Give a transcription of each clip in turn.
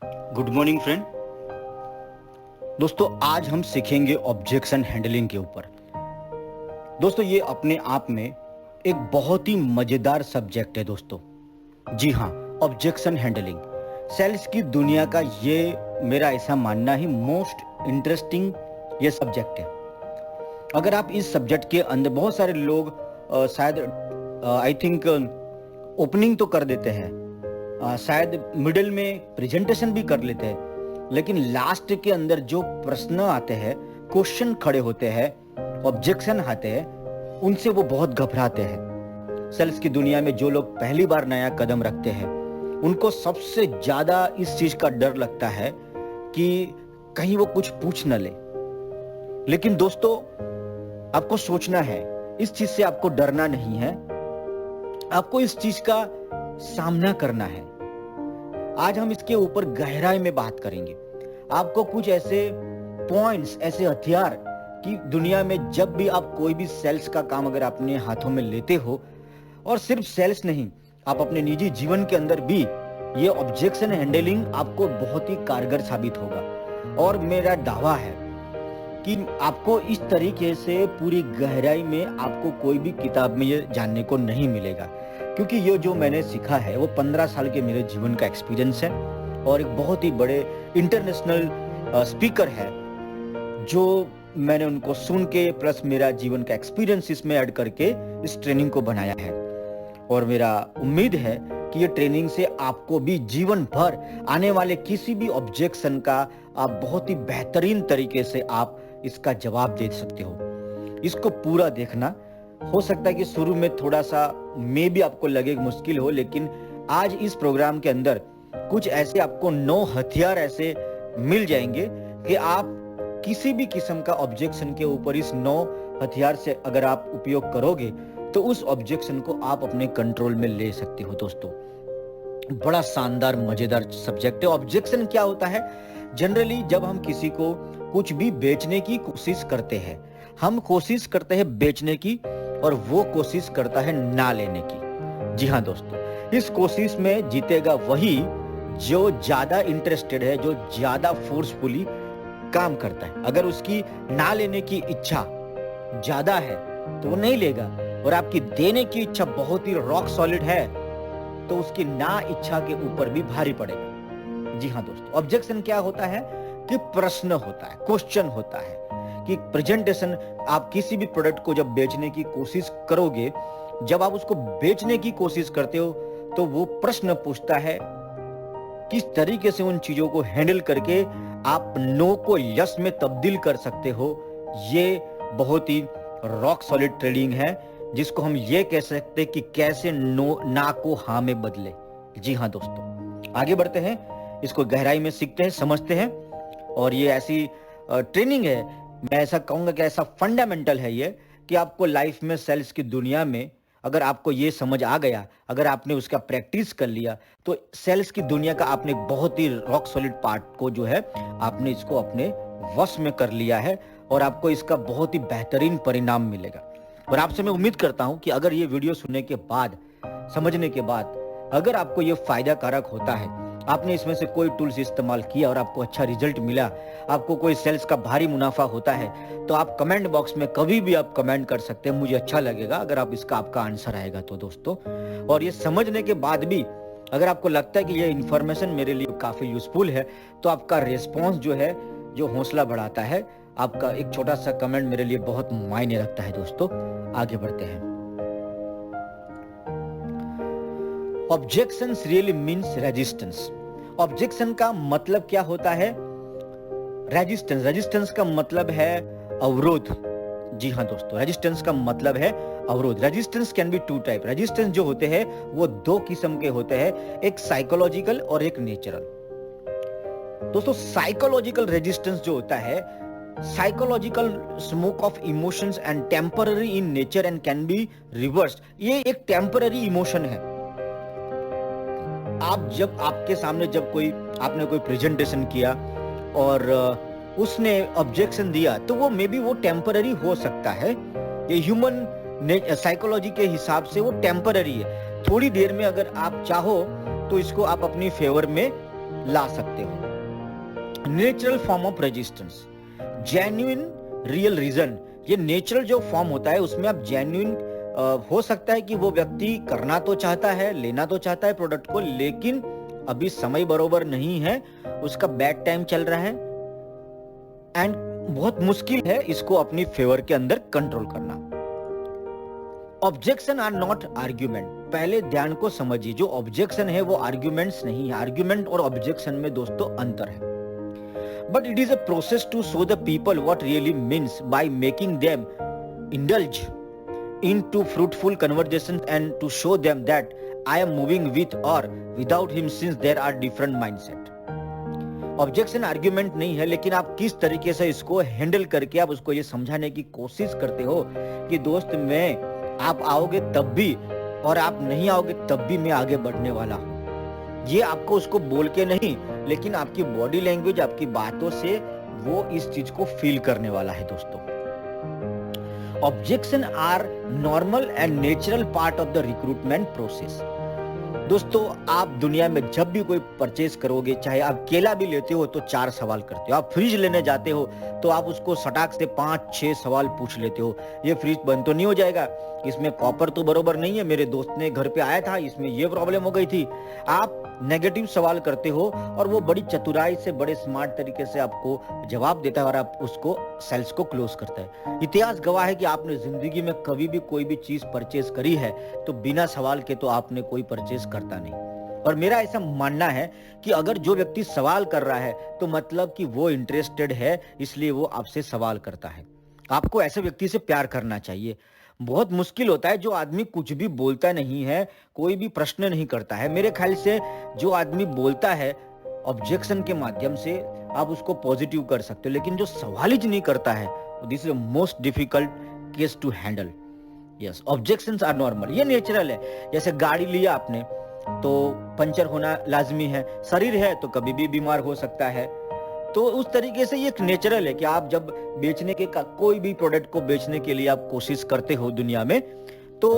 Good morning friend. दोस्तों आज हम सीखेंगे ऑब्जेक्शन हैंडलिंग के ऊपर। दोस्तों ये अपने आप में एक बहुत ही मजेदार सब्जेक्ट है दोस्तों। जी हाँ, ऑब्जेक्शन हैंडलिंग सेल्स की दुनिया का ये मेरा ऐसा मानना ही मोस्ट इंटरेस्टिंग ये सब्जेक्ट है। अगर आप इस सब्जेक्ट के अंदर बहुत सारे लोग शायद आई थिंक ओपनिंग तो कर देते हैं, शायद मिडिल में प्रेजेंटेशन भी कर लेते हैं, लेकिन लास्ट के अंदर जो प्रश्न आते हैं, क्वेश्चन खड़े होते हैं, ऑब्जेक्शन आते हैं, उनसे वो बहुत घबराते हैं। सेल्स की दुनिया में जो लोग पहली बार नया कदम रखते हैं उनको सबसे ज्यादा इस चीज का डर लगता है कि कहीं वो कुछ पूछ न ले। लेकिन दोस्तों आपको सोचना है, इस चीज से आपको डरना नहीं है, आपको इस चीज का सामना करना है। आज हम इसके ऊपर गहराई में बात करेंगे। आपको कुछ ऐसे पॉइंट्स, ऐसे हथियार कि दुनिया में जब भी आप कोई भी सेल्स का काम अगर अपने हाथों में लेते हो, और सिर्फ सेल्स नहीं, आप अपने निजी जीवन के अंदर भी ये ऑब्जेक्शन हैंडलिंग आपको बहुत ही कारगर साबित होगा। और मेरा दावा है कि आपको इस तरीके से पूरी गहराई में आपको कोई भी किताब में ये जानने को नहीं मिलेगा, क्योंकि ये जो मैंने सीखा है वो 15 साल के मेरे जीवन का एक्सपीरियंस है। और एक बहुत ही बड़े इंटरनेशनल स्पीकर है जो मैंने उनको सुन के प्लस मेरा जीवन का एक्सपीरियंस इसमें ऐड करके इस ट्रेनिंग को बनाया है। और मेरा उम्मीद है कि ये ट्रेनिंग से आपको भी जीवन भर आने वाले किसी भी ऑब्जेक्शन का आप बहुत ही बेहतरीन तरीके से आप इसका जवाब दे सकते हो। इसको पूरा देखना। हो सकता है कि शुरू में थोड़ा सा मे भी आपको लगे मुश्किल हो, लेकिन आज इस प्रोग्राम के अंदर कुछ ऐसे आपको 9 हथियार ऐसे मिल जाएंगे कि आप किसी भी किस्म का ऑब्जेक्शन के ऊपर इस 9 हथियार से अगर आप उपयोग करोगे तो उस ऑब्जेक्शन को आप अपने कंट्रोल में ले सकते हो। दोस्तों बड़ा शानदार मजेदार सब्जेक्ट है। ऑब्जेक्शन क्या होता है? जनरली जब हम किसी को कुछ भी बेचने की कोशिश करते हैं, हम कोशिश करते हैं बेचने की और वो कोशिश करता है ना लेने की। जी हाँ दोस्तों, इस कोशिश में जीतेगा वही जो ज्यादा इंटरेस्टेड है, जो ज्यादा फोर्सफुली काम करता है। अगर उसकी ना लेने की इच्छा ज्यादा है तो वो नहीं लेगा, और आपकी देने की इच्छा बहुत ही रॉक सॉलिड है तो उसकी ना इच्छा के ऊपर भी भारी पड़ेगा। जी हाँ दोस्तों, ऑब्जेक्शन क्या होता है कि प्रश्न होता है, क्वेश्चन होता है कि प्रेजेंटेशन, आप किसी भी प्रोडक्ट को जब बेचने की कोशिश करोगे, जब आप उसको बेचने की कोशिश करते हो तो वो प्रश्न पूछता है किस तरीके से उन चीजों को हैंडल करके आप नो को यस में तब्दील कर सकते हो। ये बहुत ही रॉक सॉलिड ट्रेडिंग है, जिसको हम ये कह सकते हैं कि कैसे नो ना को हाँ में बदले। जी हाँ दोस्तों, आगे बढ़ते हैं, इसको गहराई में सीखते हैं, समझते हैं। और ये ऐसी ट्रेनिंग है, मैं ऐसा कहूंगा कि ऐसा फंडामेंटल है ये, कि आपको लाइफ में सेल्स की दुनिया में अगर आपको ये समझ आ गया, अगर आपने उसका प्रैक्टिस कर लिया, तो सेल्स की दुनिया का आपने बहुत ही रॉक सॉलिड पार्ट को जो है आपने इसको अपने वश में कर लिया है, और आपको इसका बहुत ही बेहतरीन परिणाम मिलेगा। और आपसे मैं उम्मीद करता हूं कि अगर ये वीडियो सुनने के बाद, समझने के बाद, अगर आपको ये फायदा कारक होता है, आपने इसमें से कोई टूल्स इस्तेमाल किया और आपको अच्छा रिजल्ट मिला, आपको कोई सेल्स का भारी मुनाफा होता है, तो आप कमेंट बॉक्स में कभी भी आप कमेंट कर सकते हैं। मुझे अच्छा लगेगा अगर आप इसका आपका आंसर आएगा तो दोस्तों। और ये समझने के बाद भी अगर आपको लगता है कि ये इन्फॉर्मेशन मेरे लिए काफी यूजफुल है, तो आपका रिस्पॉन्स जो है, जो हौसला बढ़ाता है, आपका एक छोटा सा कमेंट मेरे लिए बहुत मायने रखता है। दोस्तों आगे बढ़ते हैं। Objections really means resistance. Objection का मतलब क्या होता है? रेजिस्टेंस। रेजिस्टेंस का मतलब है अवरोध। जी हाँ दोस्तों, रेजिस्टेंस का मतलब है अवरोध। Resistance can be 2 type. Resistance जो होते हैं वो 2 किस्म के होते हैं, एक साइकोलॉजिकल और एक नेचुरल। दोस्तों साइकोलॉजिकल रेजिस्टेंस जो होता है, psychological smoke of emotions and temporary in nature and can be reversed. ये एक टेम्पररी इमोशन है। आप जब आपके सामने जब आपने कोई प्रेजेंटेशन किया और उसने ऑब्जेक्शन दिया, तो वो मे बी वो टेम्पररी हो सकता है। ये ह्यूमन साइकोलॉजी के हिसाब से वो टेम्पररी है। थोड़ी देर में अगर आप चाहो तो इसको आप अपनी फेवर में ला सकते हो। Natural form of resistance, genuine real reason. ये नेचुरल जो फॉर्म होता है उसमें आप जेन्युइन हो सकता है कि वो व्यक्ति करना तो चाहता है, लेना तो चाहता है प्रोडक्ट को, लेकिन अभी समय बरोबर नहीं है, उसका बैड टाइम चल रहा है एंड बहुत मुश्किल है इसको अपनी फेवर के अंदर कंट्रोल करना। Objection are not argument. पहले ध्यान को समझिए, जो ऑब्जेक्शन है वो आर्ग्यूमेंट्स नहीं है। आर्ग्यूमेंट और ऑब्जेक्शन में दोस्तों अंतर है। But it is a process to show the people what really means by making them indulge into fruitful conversations and to show them that I am moving with or without him since there are different mindset। Objection argument नहीं है, लेकिन आप किस तरीके से इसको handle करके आप उसको ये समझाने की कोशिश करते हो कि दोस्त मैं, आप आओगे तब भी और आप नहीं आओगे तब भी मैं आगे बढ़ने वाला हूँ। ये आपको उसको बोल के नहीं, लेकिन आपकी बॉडी लैंग्वेज, आपकी बातों से वो इस चीज को फील करने वाला है दोस्तों। Objection are normal and natural part of the recruitment process. दोस्तों आप दुनिया में जब भी कोई परचेज करोगे, चाहे आप केला भी लेते हो तो 4 सवाल करते हो, आप फ्रिज लेने जाते हो तो आप उसको सटाक से 5-6 सवाल पूछ लेते हो। ये फ्रिज बंद तो नहीं हो जाएगा, इसमें कॉपर तो बरोबर नहीं है, मेरे दोस्त ने घर पे आया था, इसमें ये प्रॉब्लम हो गई थी। आप नेगेटिव सवाल करते हो और वो बड़ी चतुराई से, बड़े स्मार्ट तरीके से आपको जवाब देता है और आप उसको सेल्स को क्लोज करता है। इतिहास गवाह है कि आपने जिंदगी में कभी भी कोई भी चीज परचेज करी है तो बिना सवाल के तो आपने कोई परचेज करता नहीं। और मेरा ऐसा मानना है कि अगर जो व्यक्ति सवाल कर रहा है तो मतलब कि वो इंटरेस्टेड है, इसलिए वो आपसे सवाल करता है। आपको ऐसे व्यक्ति से प्यार करना चाहिए। बहुत मुश्किल होता है जो आदमी कुछ भी बोलता नहीं है, कोई भी प्रश्न नहीं करता है। मेरे ख्याल से जो आदमी बोलता है ऑब्जेक्शन के माध्यम से आप उसको पॉजिटिव कर सकते हो, लेकिन जो सवाल ही नहीं करता है, this is most difficult case to handle. Yes, objections are normal, ये नेचुरल है। जैसे गाड़ी लिया आपने तो पंचर होना लाजमी है, शरीर है तो कभी भी बीमार हो सकता है। तो उस तरीके से ये एक नेचुरल है कि आप जब बेचने के कोई भी प्रोडक्ट को बेचने के लिए आप कोशिश करते हो दुनिया में, तो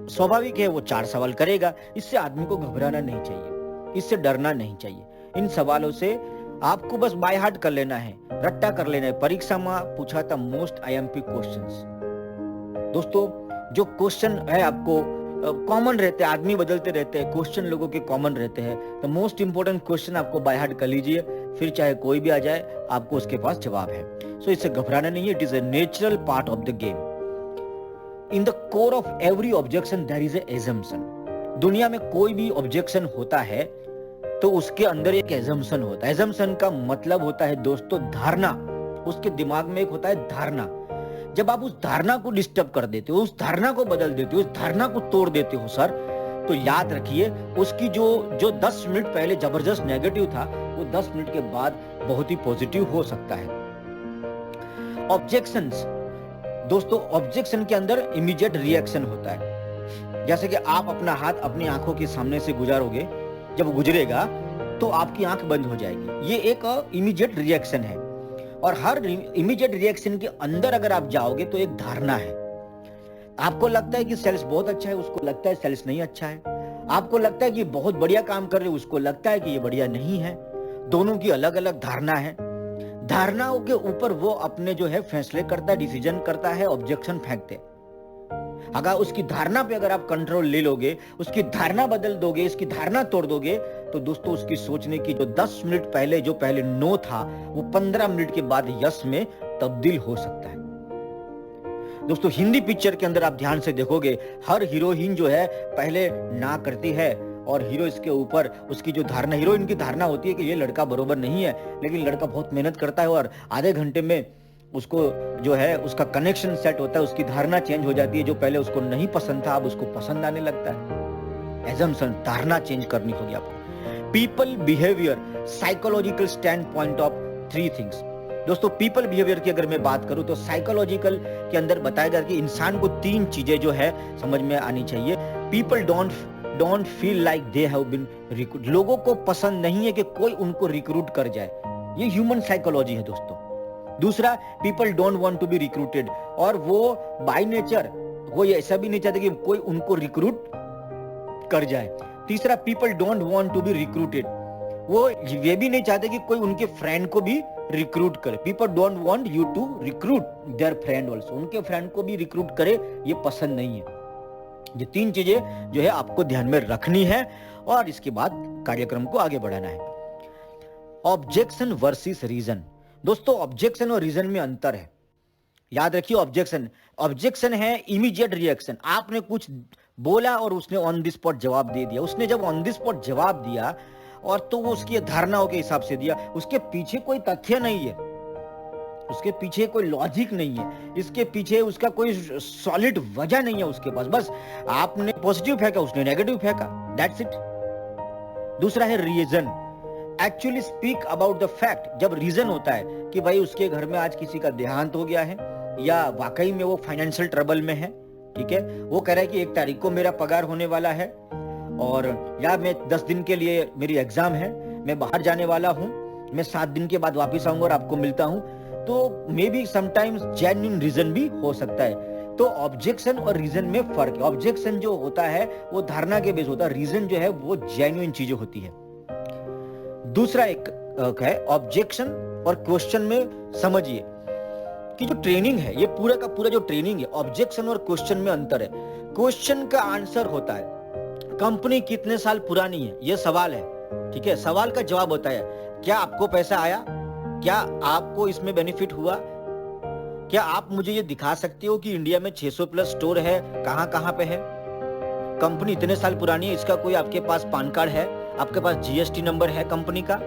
स्वाभाविक है वो 4 सवाल करेगा। इससे आदमी को घबराना नहीं चाहिए, इससे डरना नहीं चाहिए। इन सवालों से आपको बस बाय हार्ट कर लेना है, रट्टा कर लेना है। परीक्षा में पूछा था मोस्ट आईएमपी क्वेश्चंस। दोस्तों जो क्वेश्चन है आपको कॉमन रहते हैं, आदमी बदलते रहते हैं, क्वेश्चन लोगों के कॉमन रहते हैं। तो मोस्ट इंपोर्टेंट क्वेश्चन आपको बाय हार्ट कर लीजिए, फिर चाहे कोई भी आ जाए आपको उसके पास जवाब है। सो इससे घबराना नहीं है, it is a natural part of the game. In the core of every objection there is a assumption। दुनिया में कोई भी ऑब्जेक्शन होता है तो उसके अंदर एक एजम्पशन होता है। एजम्पशन का मतलब होता है दोस्तों धारणा। उसके दिमाग में एक होता है धारणा। जब आप उस धारणा को डिस्टर्ब कर देते हो, उस धारणा को बदल देते हो, उस धारणा को तोड़ देते हो सर, तो याद रखिए उसकी जो 10 मिनट पहले जबरदस्त नेगेटिव था, वो 10 मिनट के बाद बहुत ही पॉजिटिव हो सकता है। ऑब्जेक्शंस दोस्तों, ऑब्जेक्शन के अंदर इमीडिएट रिएक्शन होता है। जैसे कि आप अपना हाथ अपनी आंखों के सामने से गुजारोगे, जब गुजरेगा तो आपकी आंख बंद हो जाएगी। ये एक इमीडिएट रिएक्शन है। और हर इमीडिएट रिएक्शन के अंदर अगर आप जाओगे तो एक धारणा है। आपको लगता है कि सेल्स बहुत अच्छा है, उसको लगता है सेल्स नहीं अच्छा है। आपको लगता है कि बहुत बढ़िया काम कर रहे हो, उसको लगता है कि ये बढ़िया नहीं है। दोनों की अलग अलग धारणा है। धारणाओं के ऊपर वो अपने जो है फैसले करता है, डिसीजन करता है, ऑब्जेक्शन फेंकते। अगर उसकी धारणा पे अगर आप कंट्रोल ले लोगे, उसकी धारणा बदल दोगे, इसकी धारणा तोड़ दोगे, तो दोस्तों उसकी सोचने की जो 10 मिनट पहले जो पहले नो था, वो 15 मिनट के बाद यस में तब्दील हो सकता है। दोस्तों हिंदी पिक्चर के अंदर आप ध्यान से देखोगे, हर हीरोइन जो है पहले ना करती है और हीरो इसके ऊपर उसकी जो धारणा, हीरोइन की धारणा होती है कि ये लड़का बरोबर नहीं है, लेकिन लड़का बहुत मेहनत करता है और आधे घंटे में उसको जो है उसका कनेक्शन सेट होता है, उसकी धारणा चेंज हो जाती है। जो पहले उसको नहीं पसंद था अब उसको पसंद आने लगता है। एजम्पशन, धारणा चेंज करनी होगी आपको। People behaviour, psychological stand point of 3 things. दोस्तों पीपल बिहेवियर की अगर मैं बात करूं तो साइकोलॉजिकल के अंदर बताया गया कि इंसान को 3 चीजें जो है समझ में आनी चाहिए। People don't feel like they have been recruit. लोगों को पसंद नहीं है कि कोई उनको रिक्रूट कर जाए। ये ह्यूमन साइकोलॉजी है दोस्तों। दूसरा, people don't want to be recruited, और वो बाय नेचर वो ऐसा भी नहीं चाहते कि कोई उनको रिक्रूट कर जाए। तीसरा, people don't want to be recruited, वो ये भी नहीं चाहते कि कोई उनके फ्रेंड को भी रिक्रूट करे। People don't want you to recruit their friend also, उनके फ्रेंड को भी रिक्रूट करे, ये पसंद नहीं है। ये 3 चीजें जो है आपको ध्यान में रखनी है और इसके बाद कार्यक्रम को आगे बढ़ाना है। Objection versus reason. दोस्तों ऑब्जेक्शन और रीजन में अंतर है, याद रखिए। ऑब्जेक्शन है इमीडिएट रिएक्शन, आपने कुछ बोला और उसने ऑन द स्पॉट जवाब दे दिया। उसने जब ऑन द स्पॉट जवाब दिया और तो वो उसकी धारणाओं के हिसाब से दिया, उसके पीछे कोई तथ्य नहीं है, उसके पीछे कोई लॉजिक नहीं है, इसके पीछे उसका कोई सॉलिड वजह नहीं है उसके पास। बस आपने पॉजिटिव फेंका, उसने नेगेटिव फेंका, दैट्स इट। दूसरा है reason, actually speak about the fact. जब रीजन होता है कि भाई उसके घर में आज किसी का देहांत हो गया है या वाकई में वो फाइनेंशियल ट्रबल में है, ठीक है, वो कह रहा है कि 1 तारीख को मेरा पगार होने वाला है और या मैं 10 दिन के लिए मेरी एग्जाम है, मैं बाहर जाने वाला हूं, मैं 7 दिन के बाद वापस आऊंगा और आपको मिलता हूं, तो maybe sometimes genuine reason भी हो सकता है। तो ऑब्जेक्शन और रीजन में फर्क है। ऑब्जेक्शन जो होता है वो धारणा के बेस होता है, रीजन जो है वो जेन्युइन चीजें होती है। दूसरा एक है ऑब्जेक्शन और क्वेश्चन में समझिए कि जो ट्रेनिंग है, ये पूरा का पूरा जो ट्रेनिंग है, ऑब्जेक्शन और क्वेश्चन में अंतर है। क्वेश्चन का आंसर होता है कंपनी कितने साल पुरानी है, ये सवाल है, ठीक है। सवाल का जवाब होता है क्या आपको पैसा आया, क्या आपको इसमें बेनिफिट हुआ, क्या आप मुझे ये दिखा सकते हो कि इंडिया में 600 प्लस स्टोर है, कहां कहां पे है, कंपनी इतने साल पुरानी है, इसका कोई आपके पास पान कार्ड है, आपके पास जीएसटी नंबर है कंपनी का,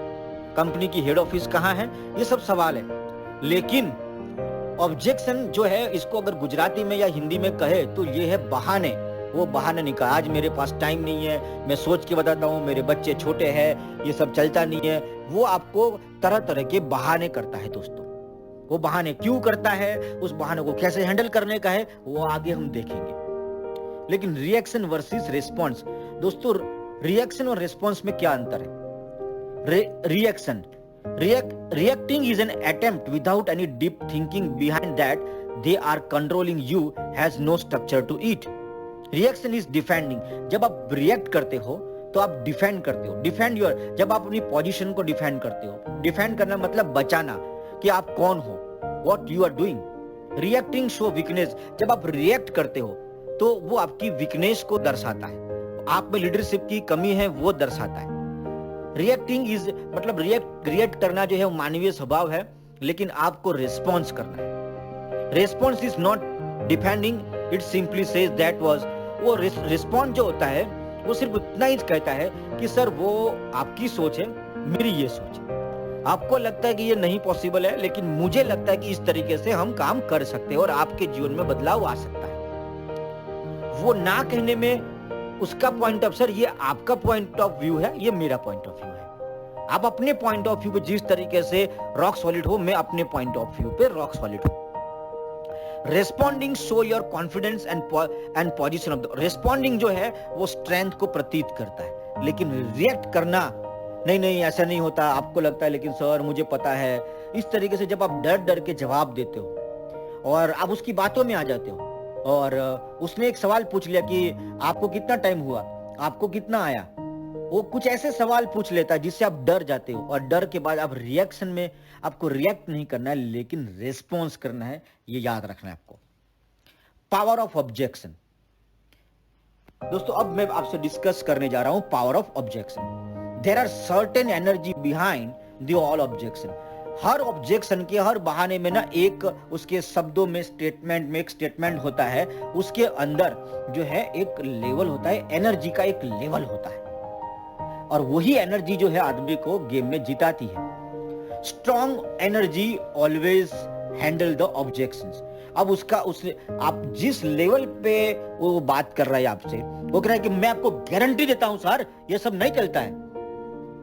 कंपनी की हेड ऑफिस कहां है, ये सब सवाल है। लेकिन ऑब्जेक्शन जो है, इसको अगर गुजराती में या हिंदी में कहे तो ये है बहाने। वो बहाने नहीं कहा, आज मेरे पास टाइम नहीं है, मैं सोच के बताता हूँ, मेरे बच्चे छोटे हैं, ये सब चलता नहीं है। वो आपको तरह तरह के बहाने करता है दोस्तों। वो बहाने क्यों करता है, उस बहाने को कैसे हैंडल करने का है, वो आगे हम देखेंगे। लेकिन रिएक्शन वर्सेस रिस्पॉन्स, दोस्तों रिएक्शन और रिस्पॉन्स में क्या अंतर है। Reaction, reacting is an attempt without any deep thinking behind that they are controlling you, has no structure to it. Reaction is defending. जब आप रिएक्ट करते हो तो आप डिफेंड करते हो, डिफेंड योर, जब आप अपनी पोजीशन को डिफेंड करते हो। डिफेंड करना मतलब बचाना, कि आप कौन हो, what you are doing. Reacting show weakness, जब आप रिएक्ट करते हो तो वो आपकी वीकनेस को दर्शाता है, आप में लीडरशिप की कमी है वो दर्शाता है। रिएक्टिंग इज मतलब रिएक्ट करना जो है वो मानवीय स्वभाव है, लेकिन आपको रिस्पॉन्स करना है। Response is not defending, it simply says that was. वो रिस्पॉन्स जो होता है वो सिर्फ उतना ही कहता है कि सर वो आपकी सोच है, मेरी ये सोच है, आपको लगता है कि ये नहीं पॉसिबल है, लेकिन मुझे लगता है कि इस तरीके से हम काम कर सकते हैं और आपके जीवन में बदलाव आ सकता है। वो ना कहने में उसका पॉइंट ऑफ, सर ये आपका पॉइंट ऑफ व्यू है, ये मेरा पॉइंट ऑफ व्यू है। आप अपने पॉइंट ऑफ व्यू पे जिस तरीके से रॉक सॉलिड हो, मैं अपने पॉइंट ऑफ व्यू पे रॉक सॉलिड हूं। Responding show your confidence and position of the. Responding जो है वो स्ट्रेंथ को प्रतीत करता है, लेकिन रिएक्ट करना नहीं ऐसा नहीं होता, आपको लगता है लेकिन सर मुझे पता है, इस तरीके से जब आप डर डर के जवाब देते हो और आप उसकी बातों में आ जाते हो और उसने एक सवाल पूछ लिया कि आपको कितना टाइम हुआ, आपको कितना आया, वो कुछ ऐसे सवाल पूछ लेता है जिससे आप डर जाते हो और डर के बाद आप रिएक्शन में, आपको रिएक्ट नहीं करना है लेकिन रिस्पॉन्स करना है, ये याद रखना है आपको। पावर ऑफ ऑब्जेक्शन, दोस्तों अब मैं आपसे डिस्कस करने जा रहा हूं power of objection. There are certain energy behind the all objection. हर ऑब्जेक्शन के, हर बहाने में ना एक उसके शब्दों में, स्टेटमेंट में एक स्टेटमेंट होता है, उसके अंदर जो है एक लेवल होता है, एनर्जी का एक लेवल होता है, और वही एनर्जी जो है आदमी को गेम में जिताती है। Strong energy always handle the objections. अब आप जिस लेवल पे वो बात कर रहा है आपसे, वो कह रहा है कि मैं आपको गारंटी देता हूं सर ये सब नहीं चलता है,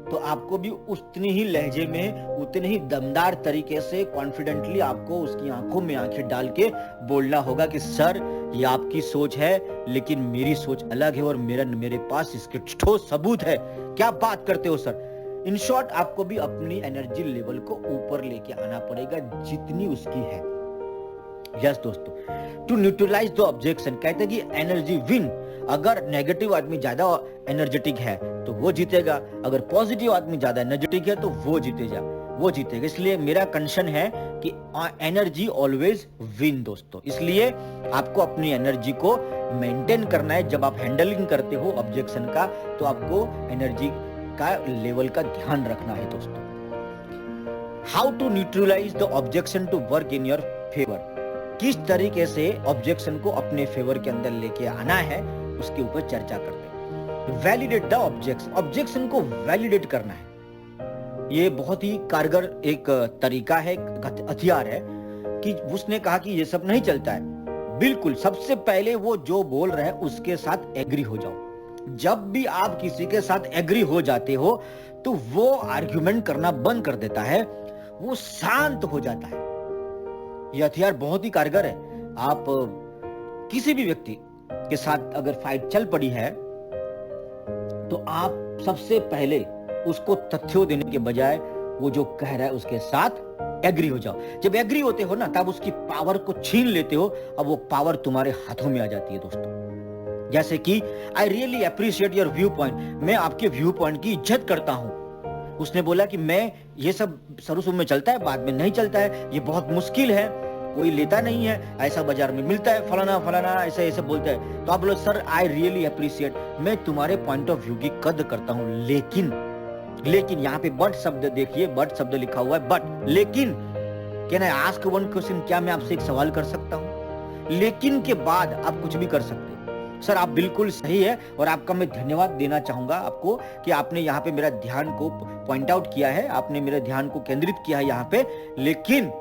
तो आपको भी उतनी ही लहजे में, उतने ही दमदार तरीके से कॉन्फिडेंटली आपको उसकी आंखों में आंखें डाल के बोलना होगा कि सर ये आपकी सोच है, लेकिन मेरी सोच अलग है और मेरे पास इसके ठोस सबूत है। क्या बात करते हो सर। इन शॉर्ट आपको भी अपनी एनर्जी लेवल को ऊपर लेके आना पड़ेगा जितनी उसकी है। यस दोस्तों, टू न्यूट्रलाइज द ऑब्जेक्शन, कहते हैं कि एनर्जी विन। अगर नेगेटिव आदमी ज्यादा एनर्जेटिक है तो वो जीतेगा, अगर पॉजिटिव आदमी ज्यादा एनर्जेटिक है तो वो जीतेगा। इसलिए मेरा कंसर्न है कि एनर्जी ऑलवेज विन दोस्तों। इसलिए आपको अपनी एनर्जी को मेंटेन करना है। जब आप हैंडलिंग करते हो ऑब्जेक्शन का तो आपको एनर्जी का लेवल का ध्यान रखना है दोस्तों। How to neutralise the objection to work in your favour, किस तरीके से ऑब्जेक्शन को अपने फेवर के अंदर लेके आना है उसके ऊपर चर्चा करते हैं। वैलिडेट द ऑब्जेक्शन, ऑब्जेक्शन को वैलिडेट करना है। ये बहुत ही कारगर एक तरीका है, हथियार है कि उसने कहा कि ये सब नहीं चलता है। बिल्कुल, सबसे पहले वो जो बोल रहे हैं उसके साथ एग्री हो जाओ। जब भी आप किसी के साथ एग्री हो जाते हो तो वो आर्ग्यूमेंट करना बंद कर देता है, वो शांत हो जाता है। यह हथियार बहुत ही कारगर है। आप किसी भी व्यक्ति के साथ अगर फाइट चल पड़ी है तो आप सबसे पहले उसको तथ्यों देने के बजाय वो जो कह रहा है उसके साथ एग्री हो जाओ। जब एग्री होते हो ना तब उसकी पावर को छीन लेते हो, अब वो पावर तुम्हारे हाथों में आ जाती है दोस्तों। जैसे कि I really appreciate your view point, मैं आपके व्यू पॉइंट की इज्जत करता हूं। उसने बोला कि मैं ये सब शुरू में चलता है, बाद में नहीं चलता है, ये बहुत मुश्किल है, कोई लेता नहीं है, ऐसा बाजार में मिलता है, फलाना फलाना ऐसे ऐसे बोलता है। तो आप बोलो सर आई रियली अप्रिशिएट, मैं तुम्हारे पॉइंट ऑफ व्यू की कद्र करता हूं, लेकिन यहाँ पे बट शब्द देखिए, बट शब्द लिखा हुआ है, बट लेकिन can I ask one question, क्या मैं आपसे एक सवाल कर सकता हूँ? लेकिन के बाद आप कुछ भी कर सकते हो। सर आप बिल्कुल सही है और आपका मैं धन्यवाद देना चाहूंगा आपको कि आपने यहाँ पे मेरा ध्यान को पॉइंट आउट किया है, आपने मेरे ध्यान को केंद्रित किया है यहाँ पे, लेकिन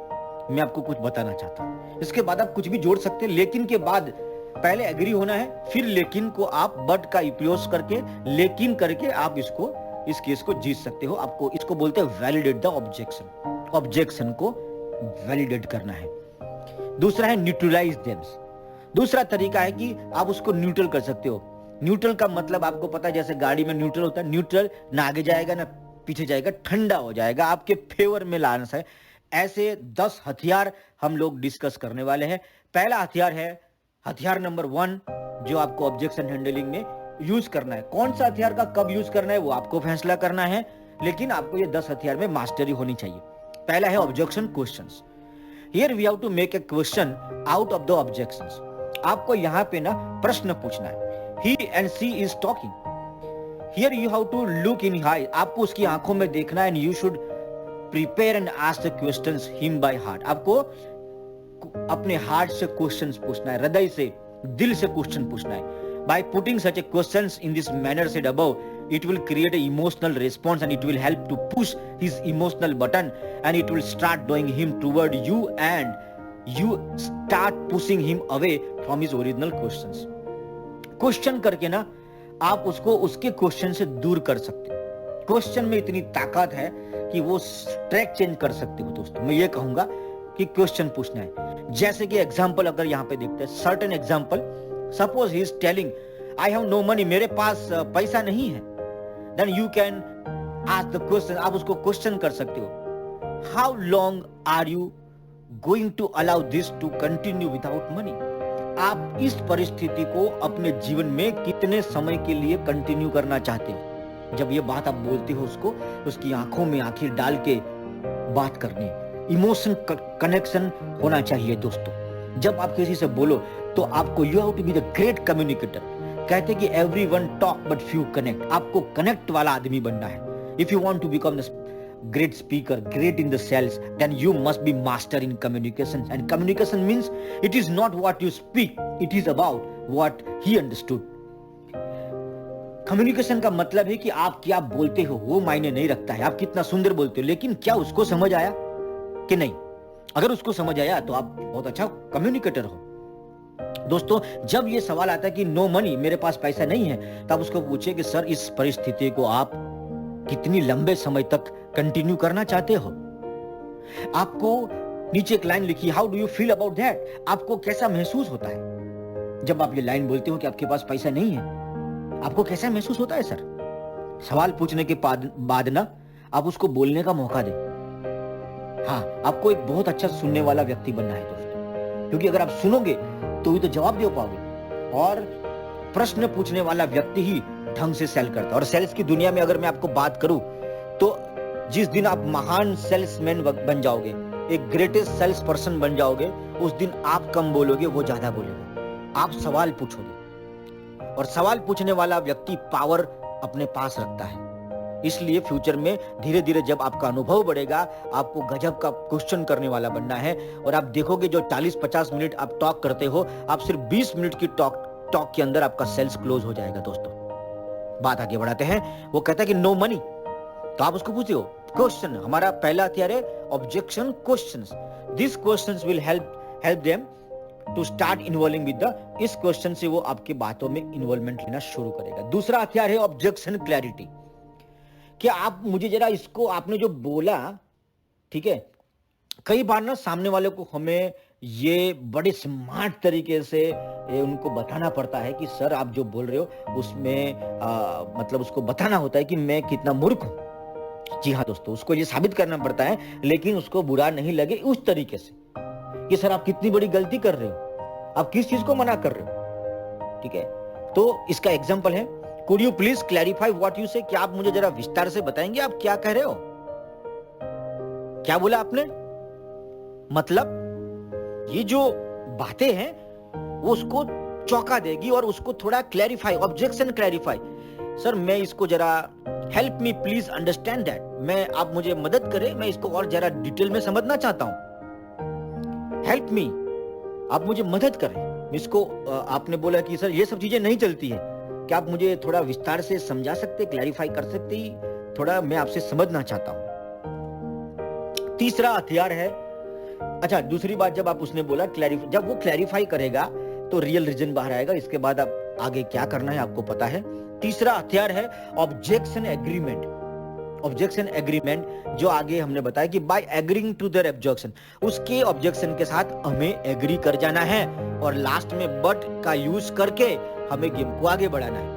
मैं आपको कुछ बताना चाहता हूँ। इसके बाद आप कुछ भी जोड़ सकते हैं। लेकिन के बाद पहले एग्री होना है, फिर लेकिन को आप बट का उपयोग करके लेकिन करके आप इस केस को जीत सकते हो। आपको इसको बोलते हैं वैलिडेट द ऑब्जेक्शन, ऑब्जेक्शन को वैलिडेट करना है। दूसरा है न्यूट्रलाइज देम, दूसरा तरीका है कि आप उसको न्यूट्रल कर सकते हो। न्यूट्रल का मतलब आपको पता है, जैसे गाड़ी में न्यूट्रल होता है, न्यूट्रल ना आगे जाएगा ना पीछे जाएगा, ठंडा हो जाएगा, आपके फेवर में लाना है। ऐसे 10 हथियार हम लोग डिस्कस करने वाले हैं। पहला हथियार है हथियार नंबर 1 जो आपको ऑब्जेक्शन हैंडलिंग में यूज करना है। कौन सा हथियार का कब यूज करना है वो आपको फैसला करना है, लेकिन आपको ये 10 हथियार में मास्टरी होनी चाहिए। पहला है objection questions. Here we have to make a question out of the objections. आपको यहाँ पे ना प्रश्न पूछना है। He and she is talking, here you have to look in eye, आपको उसकी आंखों में देखना है। And you should prepare and ask the questions him by heart, आपको अपने हार्ट से क्वेश्चंस पूछना है, हृदय से, दिल से क्वेश्चन पूछना है। By putting such a questions in this manner said above, it will create an emotional response and it will help to push his emotional button and it will start drawing him toward you and you start pushing him away from his original questions. Question करके ना आप उसको उसके question से दूर कर सकते हो। क्वेश्चन में इतनी ताकत है कि वो ट्रैक चेंज कर सकते हो दोस्तों। मैं ये कहूंगा कि क्वेश्चन पूछना है। जैसे कि एग्जाम्पल अगर यहाँ पे देखते हैं, certain example, suppose he is telling I have no money, मेरे पास पैसा नहीं है, then you can ask the question, आप उसको क्वेश्चन कर सकते हो, how long are you going to allow this to continue without money. आप इस परिस्थिति को अपने जीवन में कितने समय के लिए कंटिन्यू करना चाहते हो। जब ये बात आप बोलते हो उसको, उसकी आंखों में आंखें डाल के बात करनी, इमोशन कनेक्शन होना चाहिए दोस्तों। जब आप किसी से बोलो तो आपको you have to be the great communicator. कहते कि everyone talk but few connect, आपको कनेक्ट वाला आदमी बनना है। If you want to become the great speaker, great in the sales, then you must be master in communication. And communication means it is not what you speak, it is about what he understood. Communication का मतलब है कि आप क्या बोलते हो वो मायने नहीं रखता है, आप कितना सुंदर बोलते हो, लेकिन क्या उसको समझ आया कि नहीं। अगर उसको समझ आया तो आप बहुत अच्छा कम्युनिकेटर हो। दोस्तों जब ये सवाल आता है कि नो मनी, मेरे पास पैसा नहीं है, तब उसको पूछे कि सर इस परिस्थिति को आप कितनी लंबे समय तक कंटिन्यू करना चाहते हो। आपको नीचे एक लाइन लिखी, how do you feel about that, आपको कैसा महसूस होता है जब आप ये लाइन बोलते हो कि आपके पास पैसा नहीं है, आपको कैसा महसूस होता है। सर सवाल पूछने के बाद ना आप उसको बोलने का मौका दें। हाँ, आपको एक बहुत अच्छा सुनने वाला व्यक्ति बनना है दोस्तों। क्योंकि अगर आप सुनोगे तो ही तो जवाब दे पाओगे। और प्रश्न पूछने वाला व्यक्ति ही ढंग से सेल करता है। और सेल्स की दुनिया में अगर मैं आपको बात करूं तो जिस दिन आप महान सेल्समैन बन जाओगे, एक ग्रेटेस्ट सेल्स पर्सन बन जाओगे, उस दिन आप कम बोलोगे, वो ज्यादा बोलेगा। आप सवाल पूछोगे और सवाल पूछने वाला व्यक्ति पावर अपने पास रखता है। इसलिए फ्यूचर में धीरे धीरे जब आपका अनुभव बढ़ेगा, आपको गजब का क्वेश्चन करने वाला बनना है। और आप देखोगे जो 40-50 मिनट आप टॉक करते हो, आप सिर्फ 20 मिनट की टॉक के अंदर आपका सेल्स क्लोज हो जाएगा। दोस्तों बात आगे बढ़ाते हैं। वो कहता है कि नो मनी, तो आप उसको पूछते हो क्वेश्चन। हमारा पहला हथियार है objection questions. This questions will help them to start involving with the, इस क्वेश्चन से वो आपकी बातों में इन्वॉल्वमेंट लेना शुरू करेगा। दूसरा हथियार है ऑब्जेक्शन क्लैरिटी। कि आप मुझे जरा इसको, आपने जो बोला, ठीक है, कई बार ना सामने वाले को हमें ये बड़े स्मार्ट तरीके से उनको बताना पड़ता है कि सर आप जो बोल रहे हो उसमें मतलब उसको बताना होता है कि मैं कितना मूर्ख हूं। जी हाँ दोस्तों, उसको ये साबित करना पड़ता है, लेकिन उसको बुरा नहीं लगे उस तरीके से कि सर आप कितनी बड़ी गलती कर रहे हो, आप किस चीज को मना कर रहे हो। ठीक है, तो इसका एग्जाम्पल है, could you please clarify what you से, क्या आप मुझे जरा विस्तार से बताएंगे आप क्या कह रहे हो। क्या बोला आपने, मतलब ये जो बातें हैं वो उसको चौंका देगी और उसको थोड़ा क्लैरिफाई, ऑब्जेक्शन क्लैरिफाई। सर मैं इसको जरा, help me please understand that, मैं, आप मुझे मदद करें, मैं इसको और जरा डिटेल में समझना चाहता हूं। हेल्प मी, आप मुझे मदद करें इसको। आपने बोला कि सर ये सब चीजें नहीं चलती है, क्या आप मुझे थोड़ा विस्तार से समझा सकते, क्लैरिफाई कर सकते, थोड़ा मैं आपसे समझना चाहता हूं। तीसरा हथियार है, अच्छा दूसरी बात, जब आप उसने बोला क्लैरिफाई, जब वो क्लैरिफाई करेगा तो रियल रीजन बाहर आएगा। इसके बाद आप आगे क्या करना है आपको पता है। तीसरा हथियार है ऑब्जेक्शन एग्रीमेंट। ऑब्जेक्शन एग्रीमेंट जो आगे हमने बताया कि by agreeing to their objection, उसके ऑब्जेक्शन के साथ हमें एग्री कर जाना है और लास्ट में बट का यूज करके हमें गेम को आगे बढ़ाना है।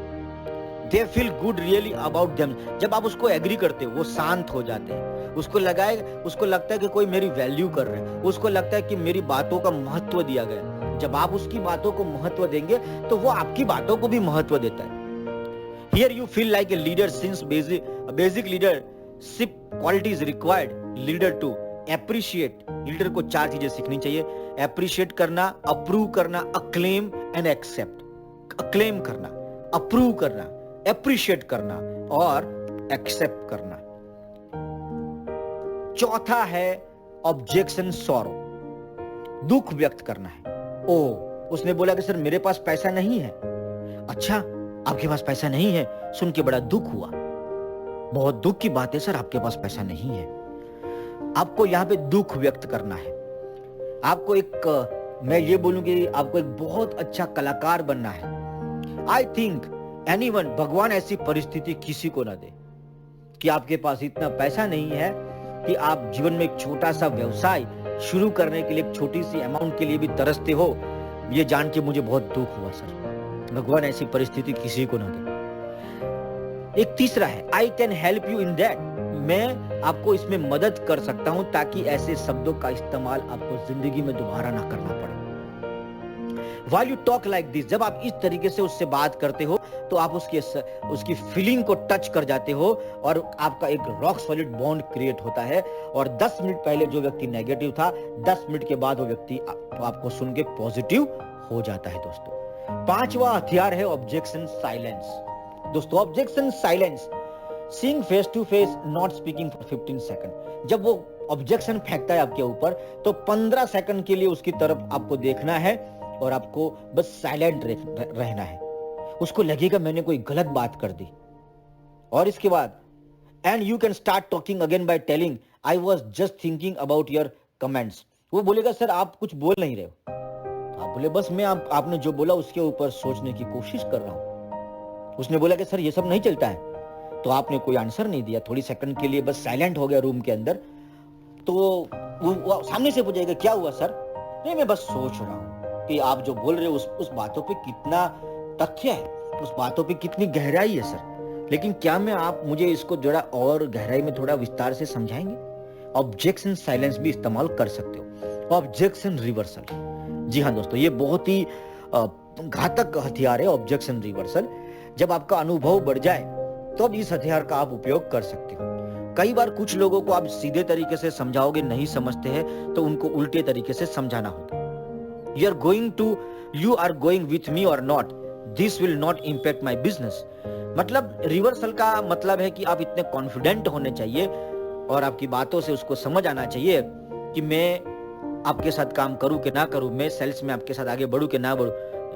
They feel good really about them, जब आप उसको एग्री करते हो वो शांत हो जाते हैं। उसको लगता है कि कोई मेरी वैल्यू कर रहे हैं, उसको लगता है कि मेरी बातों का महत्व दिया गया। जब आप उसकी बातों को महत्व देंगे तो वो आपकी बातों को भी महत्व देता है। Here you feel like a leader since basic leadership qualities required leader to appreciate। Leader को 4 चीजें सीखनी चाहिए, अप्रिशिएट करना, अप्रूव करना, अक्लेम एंड एक्सेप्ट। अक्लेम करना, अप्रूव करना, अप्रिशिएट करना और एक्सेप्ट करना। चौथा है ऑब्जेक्शन सॉरो, दुख व्यक्त करना है। ओ, उसने बोला कि सर मेरे पास पैसा नहीं है। अच्छा आपके पास पैसा नहीं है, सुन के बड़ा दुख हुआ, बहुत दुख की बात है सर आपके पास पैसा नहीं है। आपको यहाँ पे दुख व्यक्त करना है। आपको एक, मैं ये बोलूंगी, आपको एक बहुत अच्छा कलाकार बनना है। आई थिंक एनीवन, भगवान ऐसी परिस्थिति किसी को ना दे कि आपके पास इतना पैसा नहीं है कि आप जीवन में एक छोटा सा व्यवसाय शुरू करने के लिए एक छोटी सी अमाउंट के लिए भी तरसते हो। ये जान के मुझे बहुत दुख हुआ सर, भगवान ऐसी परिस्थिति किसी को ना दे। एक तीसरा है I can help you in that, मैं आपको इसमें मदद कर सकता हूं ताकि ऐसे शब्दों का इस्तेमाल आपको जिंदगी में दोबारा ना करना पड़े। While you talk like this, जब आप इस तरीके से उससे बात करते हो तो आप उसकी फीलिंग को टच कर जाते हो और आपका एक रॉक सॉलिड बॉन्ड क्रिएट होता है। और 10 मिनट पहले जो व्यक्ति नेगेटिव था, 10 मिनट के बाद वो व्यक्ति आपको सुन के पॉजिटिव हो जाता है। दोस्तों पांचवा हथियार है ऑब्जेक्शन साइलेंस। दोस्तों objection silence, seeing face to face, not speaking for 15 second. जब वो ऑब्जेक्शन फेंकता है आपके ऊपर तो 15 सेकंड के लिए उसकी तरफ आपको देखना है और आपको बस साइलेंट रहना है। उसको लगेगा मैंने कोई गलत बात कर दी। और इसके बाद and you can start talking again by telling I was just thinking about your comments. वो बोलेगा सर आप कुछ बोल नहीं रहे हो, तो आप बोले बस मैं आपने जो बोला उसके ऊपर सोचने की कोशिश कर रहा हूं। उसने बोला कि सर ये सब नहीं चलता है, तो आपने कोई आंसर नहीं दिया, थोड़ी सेकंड के लिए बस साइलेंट हो गया रूम के अंदर। तो वो सामने से पूछेगा क्या हुआ सर, नहीं मैं बस सोच रहा हूं कि आप जो बोल रहे हो उस बातों पे कितना तथ्य है, उस बातों पे कितनी गहराई है सर, लेकिन क्या मैं आप मुझे इसको जरा और गहराई में थोड़ा विस्तार से समझाएंगे। ऑब्जेक्शन साइलेंस भी इस्तेमाल कर सकते हो। Objection reversal. जी हाँ दोस्तों, ये बहुत ही घातक हथियार है ऑब्जेक्शन रिवर्सल। जब आपका अनुभव बढ़ जाए तो अब इस हथियार का आप उपयोग कर सकते हो। कई बार कुछ लोगों को आप सीधे तरीके से समझाओगे, नहीं समझते हैं तो उनको उल्टे तरीके से समझाना होगा। You are going with me और not, this will not impact my business. मतलब रिवर्सल का मतलब है कि आप इतने कॉन्फिडेंट होने चाहिए और आपकी बातों से उसको समझ आना चाहिए कि मैं आपके साथ काम करूं कि ना करूं, मैं सेल्स में आपके साथ आगे बढ़ूं कि ना बढ़ूं,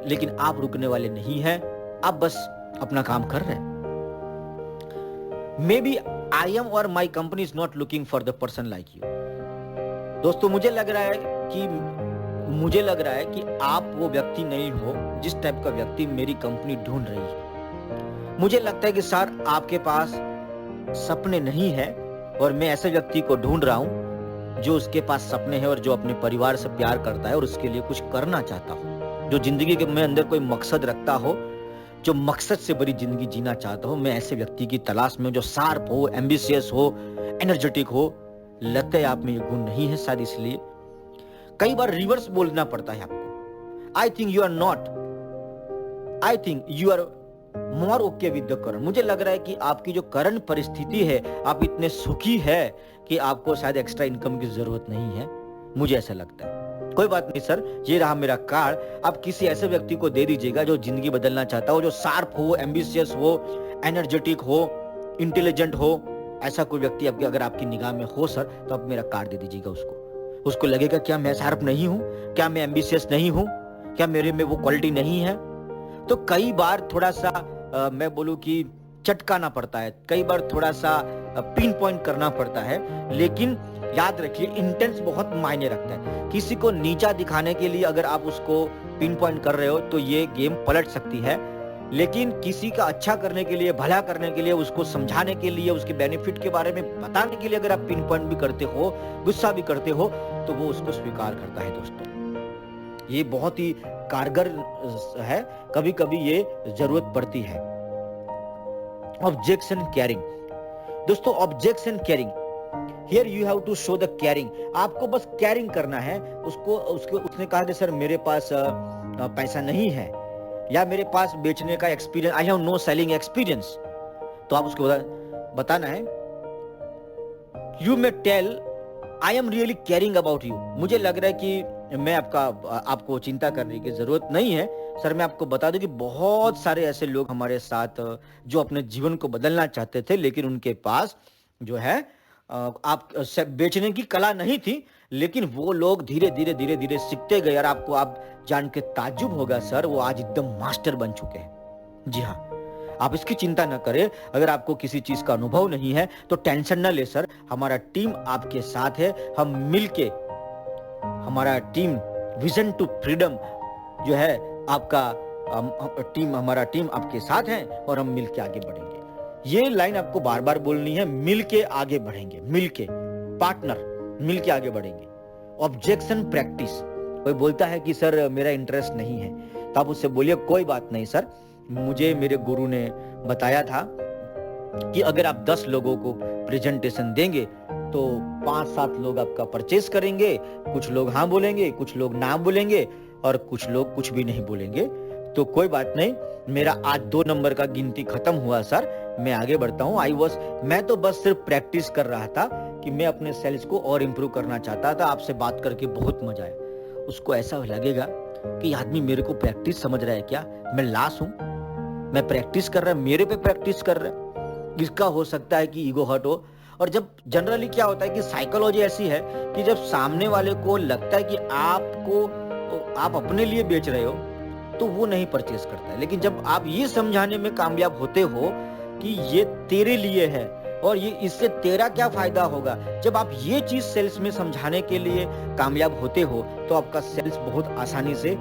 लेकिन आप रुकने वाले नहीं हैं, आप बस अपना काम कर रहे हैं। मे बी आई एम और my company is not looking for the person like you. दोस्तों मुझे लग रहा है कि आप वो व्यक्ति नहीं हो जिस टाइप का व्यक्ति मेरी कंपनी ढूंढ रही है। मुझे लगता है कि सर आपके पास सपने नहीं है और मैं ऐसे व्यक्ति को ढूंढ रहा हूं जो उसके पास सपने हैं और जो अपने परिवार से प्यार करता है और उसके लिए कुछ करना चाहता हो, जो जिंदगी के में अंदर कोई मकसद रखता हो, जो मकसद से बड़ी जिंदगी जीना चाहता हो। मैं ऐसे व्यक्ति की तलाश में जो शार्प हो, एम्बिशियस हो, एनर्जेटिक हो। लगता है आप में ये गुण नहीं है, शायद इसलिए कई बार रिवर्स बोलना पड़ता है आपको। I think you are more okay with the current. मुझे लग रहा है कि आपकी जो करंट परिस्थिति है, आप इतने सुखी है कि आपको शायद एक्स्ट्रा इनकम की जरूरत नहीं है, मुझे ऐसा लगता है। कोई बात नहीं सर, ये रहा मेरा कार्ड, आप किसी ऐसे व्यक्ति को दे दीजिएगा जो जिंदगी बदलना चाहता हो, जो शार्प हो, एम्बिशियस हो, एनर्जेटिक हो, इंटेलिजेंट हो। ऐसा कोई व्यक्ति आपके अगर आपकी निगाह में हो सर, तो आप मेरा कार्ड दे दीजिएगा उसको लगेगा क्या मैं शार्प नहीं हूं, क्या मैं एम्बिशियस नहीं हूं, क्या मेरे में वो क्वालिटी नहीं है। तो कई बार थोड़ा सा मैं बोलूं कि चटकाना पड़ता है, कई बार थोड़ा सा पिन पॉइंट करना पड़ता है, लेकिन याद रखिए इंटेंस बहुत मायने रखता है। किसी को नीचा दिखाने के लिए अगर आप उसको पिन पॉइंट कर रहे हो तो ये गेम पलट सकती है, लेकिन किसी का अच्छा करने के लिए, भला करने के लिए, उसको समझाने के लिए, उसके बेनिफिट के बारे में बताने के लिए अगर आप पिन पॉइंट भी करते हो, गुस्सा भी करते हो, तो वो उसको स्वीकार करता है। दोस्तों ये बहुत ही कारगर है, कभी कभी ये जरूरत पड़ती है। Objection caring. दोस्तों objection caring, here you have to show the caring. आपको बस कैरिंग करना है। उसने कहा कि सर मेरे पास पैसा नहीं है या मेरे पास बेचने का experience, I have no selling experience, तो आप उसको बताना है you may tell I am really caring about you. मुझे लग रहा है कि मैं आपको चिंता करने की जरूरत नहीं है सर। मैं आपको बता दूं कि बहुत सारे ऐसे लोग हमारे साथ जो अपने जीवन को बदलना चाहते थे, लेकिन उनके पास जो है आप बेचने की कला नहीं थी, लेकिन वो लोग धीरे धीरे सीखते गए और आपको आप जान के ताज्जुब होगा सर, वो आज एकदम मास्टर बन चुके हैं। जी हाँ, आप इसकी चिंता न करें। अगर आपको किसी चीज का अनुभव नहीं है तो टेंशन न ले सर, हमारा टीम आपके साथ है। हम मिलके, हमारा टीम विजन टू फ्रीडम जो है हमारा टीम आपके साथ है और हम मिलके आगे बढ़ेंगे। ये लाइन आपको बार बार बोलनी है, मिलके आगे बढ़ेंगे, मिलके पार्टनर, मिलके आगे बढ़ेंगे। Objection practice. कोई बोलता है कि सर मेरा इंटरेस्ट नहीं है, तो आप उससे बोलिए कोई बात नहीं सर, मुझे मेरे गुरु ने बताया था कि अगर आप 10 लोगों को प्रेजेंटेशन देंगे तो 5-7 लोग आपका परचेस करेंगे, कुछ लोग हाँ बोलेंगे, कुछ लोग ना बोलेंगे और कुछ लोग कुछ भी नहीं बोलेंगे। तो कोई बात नहीं, मेरा आज 2 नंबर का गिनती खत्म हुआ सर, मैं आगे बढ़ता हूँ। मैं तो बस सिर्फ प्रैक्टिस कर रहा था कि मैं अपने सेल्स को और इम्प्रूव करना चाहता था। आपसे बात करके बहुत मजा आया। उसको ऐसा लगेगा कि आदमी मेरे को प्रैक्टिस समझ रहा है क्या, मैं लाश हूं, मैं प्रैक्टिस कर रहा है, मेरे पे प्रैक्टिस कर रहा है। इसका हो सकता है कि ईगो हर्ट हो। और जब जनरली क्या होता है कि साइकोलॉजी ऐसी है कि जब सामने वाले को लगता है कि आप अपने लिए बेच रहे हो तो वो नहीं परचेस करता है। लेकिन जब आप ये समझाने में कामयाब होते हो कि ये तेरे लिए है और ये इससे तेरा क्या फायदा होगा, जब आप ये चीज सेल्स में समझाने के लिए कामयाब होते हो तो आपका सेल्स बहुत आसानी से,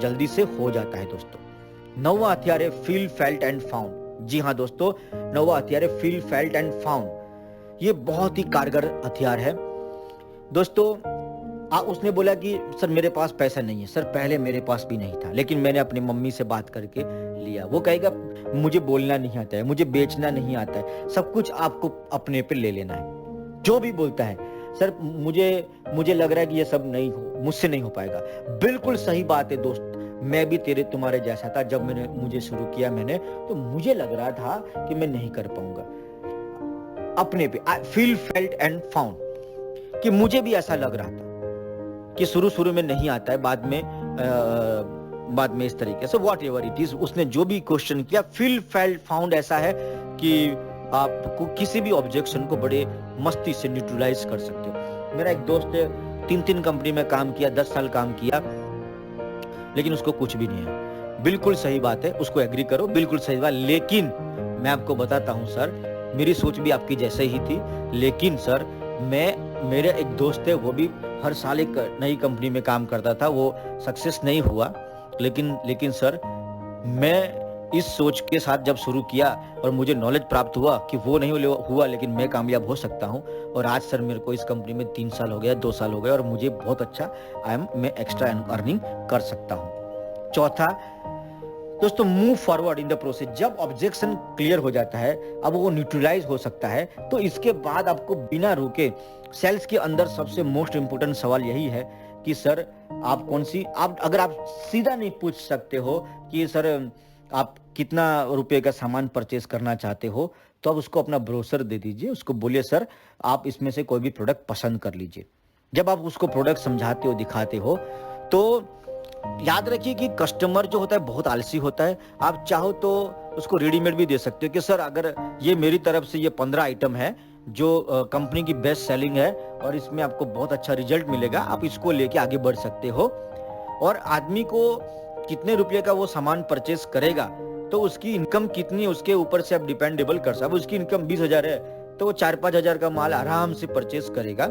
जल्दी से हो जाता है। दोस्तों 9वां हथियार है फील, फेल्ट एंड फाउंड। जी हाँ दोस्तों, 9वां हथियार है फील, फेल्ट एंड फाउंड। ये बहुत ही कारगर हथियार है। दोस्तों उसने बोला कि सर मेरे पास पैसा नहीं है। सर पहले मेरे पास भी नहीं था, लेकिन मैंने अपनी मम्मी से बात करके लिया। वो कहेगा मुझे बोलना नहीं आता है, मुझे बेचना नहीं आता है, सब कुछ आपको अपने पे ले लेना है। जो भी बोलता है सर मुझे लग रहा है कि ये सब मुझसे नहीं हो पाएगा। बिल्कुल सही बात है दोस्त, मैं भी तुम्हारे जैसा था। जब मुझे शुरू किया तो मुझे लग रहा था कि मैं नहीं कर पाऊंगा। अपने पे I feel felt and found कि मुझे भी ऐसा लग रहा था कि शुरू में नहीं आता है, बाद में इस तरीके से व्हाट एवर इट इज। उसने जो भी क्वेश्चन किया, फील फेल्ट फाउंड ऐसा है कि आपको किसी भी ऑब्जेक्शन को बड़े मस्ती से न्यूट्रलाइज कर सकते हो। मेरा एक दोस्त है, 3 कंपनी में काम किया, 10 साल काम किया, लेकिन उसको कुछ भी नहीं है। बिल्कुल सही बात है, उसको एग्री करो, बिल्कुल सही बात। लेकिन मैं आपको बताता हूं सर, मेरी सोच भी आपकी जैसे ही थी। लेकिन सर मेरे एक दोस्त है, वो भी हर साल एक नई कंपनी में काम करता था, वो सक्सेस नहीं हुआ। लेकिन सर मैं इस सोच के साथ जब शुरू किया और मुझे नॉलेज प्राप्त हुआ कि वो नहीं हुआ लेकिन मैं कामयाब हो सकता हूं। और आज सर मेरे को इस कंपनी में 3 साल हो गया, 2 साल हो गए, और मुझे बहुत अच्छा मैं एक्स्ट्रा अर्निंग कर सकता हूं। चौथा दोस्तों, move forward in the process. जब ऑब्जेक्शन क्लियर हो जाता है, अब वो न्यूट्रलाइज हो सकता है, तो इसके बाद आपको बिना रुके सेल्स के अंदर सबसे मोस्ट इंपोर्टेंट सवाल यही है कि सर आप अगर आप सीधा नहीं पूछ सकते हो कि सर आप कितना रुपए का सामान परचेस करना चाहते हो, तो आप उसको अपना ब्रोशर दे दीजिए, उसको बोलिए सर आप इसमें से कोई भी प्रोडक्ट पसंद कर लीजिए। जब आप उसको प्रोडक्ट समझाते हो, दिखाते हो, तो याद रखिए कि कस्टमर जो होता है बहुत आलसी होता है। आप चाहो तो उसको रेडीमेड भी दे सकते हो कि सर अगर ये मेरी तरफ से ये 15 आइटम है जो कंपनी की बेस्ट सेलिंग है और इसमें आपको बहुत अच्छा रिजल्ट मिलेगा, आप इसको लेके आगे बढ़ सकते हो। और आदमी को कितने रुपये का वो सामान परचेस करेगा, तो उसकी इनकम कितनी है उसके ऊपर से आप डिपेंडेबल कर सकते। अब उसकी इनकम 20,000 है तो वो 4-5 हजार का माल आराम से परचेस करेगा।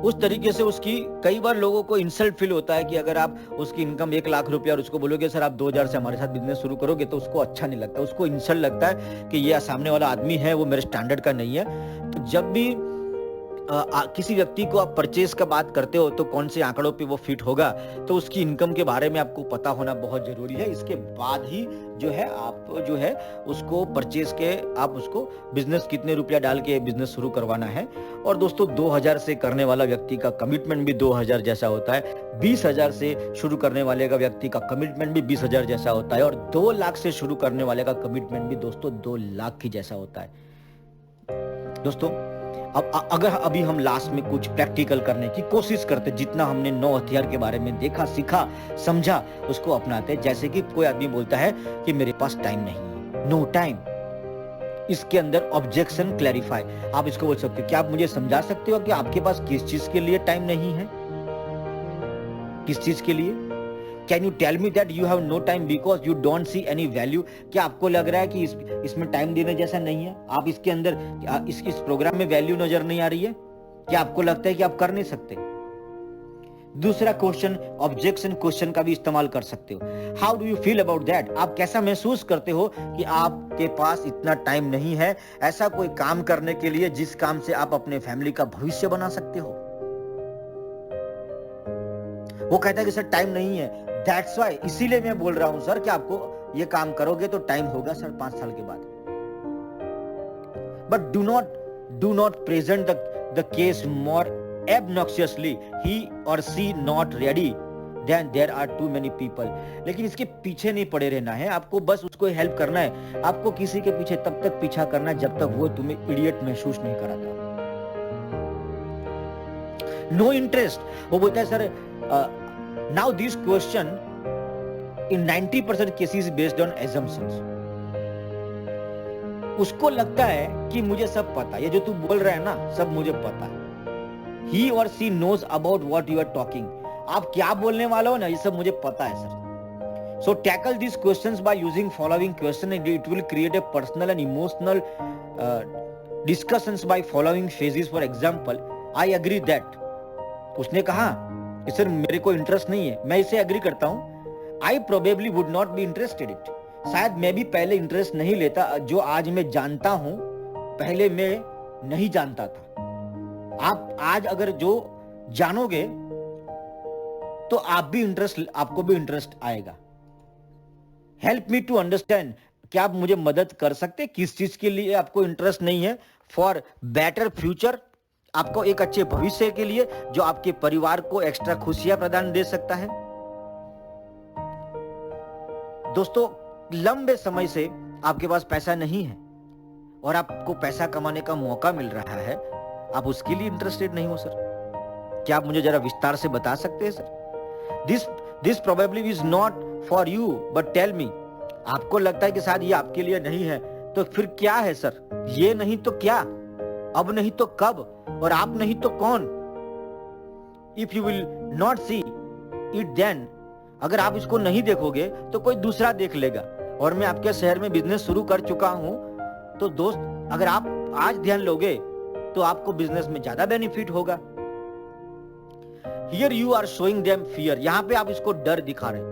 उस तरीके से उसकी, कई बार लोगों को इंसल्ट फील होता है कि अगर आप उसकी इनकम 1 लाख रुपया और उसको बोलोगे सर आप 2,000 से हमारे साथ बिजनेस शुरू करोगे, तो उसको अच्छा नहीं लगता, उसको इंसल्ट लगता है कि ये सामने वाला आदमी है वो मेरे स्टैंडर्ड का नहीं है। तो जब भी किसी व्यक्ति को आप परचेस का बात करते हो तो कौन से आंकड़ों पे वो फिट होगा, तो उसकी इनकम के बारे में आपको पता होना बहुत जरूरी है। इसके बाद ही जो है आप जो है उसको परचेस के, आप उसको बिजनेस कितने रुपया डाल के बिजनेस शुरू करवाना है। और दोस्तों 2,000 से करने वाला व्यक्ति का कमिटमेंट भी 2,000 जैसा होता है, 20,000 से शुरू करने वाले का व्यक्ति का कमिटमेंट भी 20,000 जैसा होता है, और 2 लाख से शुरू करने वाले का कमिटमेंट भी दोस्तों 2 लाख की जैसा होता है। दोस्तों अब अगर अभी हम लास्ट में कुछ प्रैक्टिकल करने की कोशिश करते, जितना हमने 9 हथियार के बारे में देखा, सीखा, समझा, उसको अपनाते। जैसे कि कोई आदमी बोलता है कि मेरे पास टाइम नहीं है, नो टाइम। इसके अंदर ऑब्जेक्शन क्लैरिफाई, आप इसको बोल सकते हो, क्या आप मुझे समझा सकते हो कि आपके पास किस चीज के लिए टाइम नहीं है, किस चीज के लिए? Can you tell me that you have no time because you don't see any value? क्या आपको लग रहा है कि इसमें टाइम देने जैसा नहीं है? आप इसके अंदर इस प्रोग्राम में वैल्यू नजर नहीं आ रही है? क्या आपको लगता है कि आप कर नहीं सकते? दूसरा क्वेश्चन, ऑब्जेक्शन क्वेश्चन का भी इस्तेमाल कर सकते हो। How do you feel about that? आप कैसा महसूस करते हो कि आपके पास इतना टाइम नहीं है ऐसा कोई काम करने के लिए जिस काम से आप अपने फैमिली का भविष्य बना सकते हो? वो कहता है कि सर टाइम नहीं है, दैट्स व्हाई, इसीलिए मैं बोल रहा हूं सर कि आपको ये काम करोगे तो टाइम होगा सर 5 साल के बाद। But do not present the case more obnoxiously, he or she not ready, then there are too many people। लेकिन इसके पीछे नहीं पड़े रहना है, आपको बस उसको हेल्प करना है। आपको किसी के पीछे तब तक पीछा करना है जब तक वो तुम्हें इडियट महसूस नहीं कराता। नो इंटरेस्ट, वो बोलता है sir now this question in 90% cases based on assumptions। उसको लगता है कि मुझे सब पता, ये जो तू बोल रहा है ना सब मुझे पता है। He or she knows about what you are talking। आप क्या बोलने वाले हो ना ये सब मुझे पता है sir. So tackle these questions by using following question and it will create a personal and emotional discussions by following phases। For example, I agree that। उसने कहा कि सर मेरे को इंटरेस्ट नहीं है, मैं इसे एग्री करता हूं। I probably would not be interested it। शायद मैं भी पहले इंटरेस्ट नहीं लेता, जो आज मैं जानता हूं पहले मैं नहीं जानता था। आप आज अगर जो जानोगे तो आपको भी इंटरेस्ट आएगा। हेल्प मी टू अंडरस्टैंड, क्या आप मुझे मदद कर सकते, किस चीज के लिए आपको इंटरेस्ट नहीं है? फॉर बेटर फ्यूचर, आपको एक अच्छे भविष्य के लिए, जो आपके परिवार को एक्स्ट्रा खुशियां प्रदान दे सकता है। दोस्तों, लंबे समय से आपके पास पैसा नहीं है और आपको पैसा कमाने का मौका मिल रहा है, आप उसके लिए इंटरेस्टेड नहीं हो सर? क्या आप मुझे जरा विस्तार से बता सकते हैं sir? This probably is not for you, but tell me. आपको लगता है कि शायद ये आपके लिए नहीं है, तो फिर क्या है सर? ये नहीं तो क्या? अब नहीं तो कब? और आप नहीं तो कौन? If you will not see it then, अगर आप इसको नहीं देखोगे तो कोई दूसरा देख लेगा। और मैं आपके शहर में बिजनेस शुरू कर चुका हूं, तो दोस्त अगर आप आज ध्यान लोगे तो आपको बिजनेस में ज्यादा बेनिफिट होगा। Here you are showing them fear, यहां पे आप इसको डर दिखा रहे हो।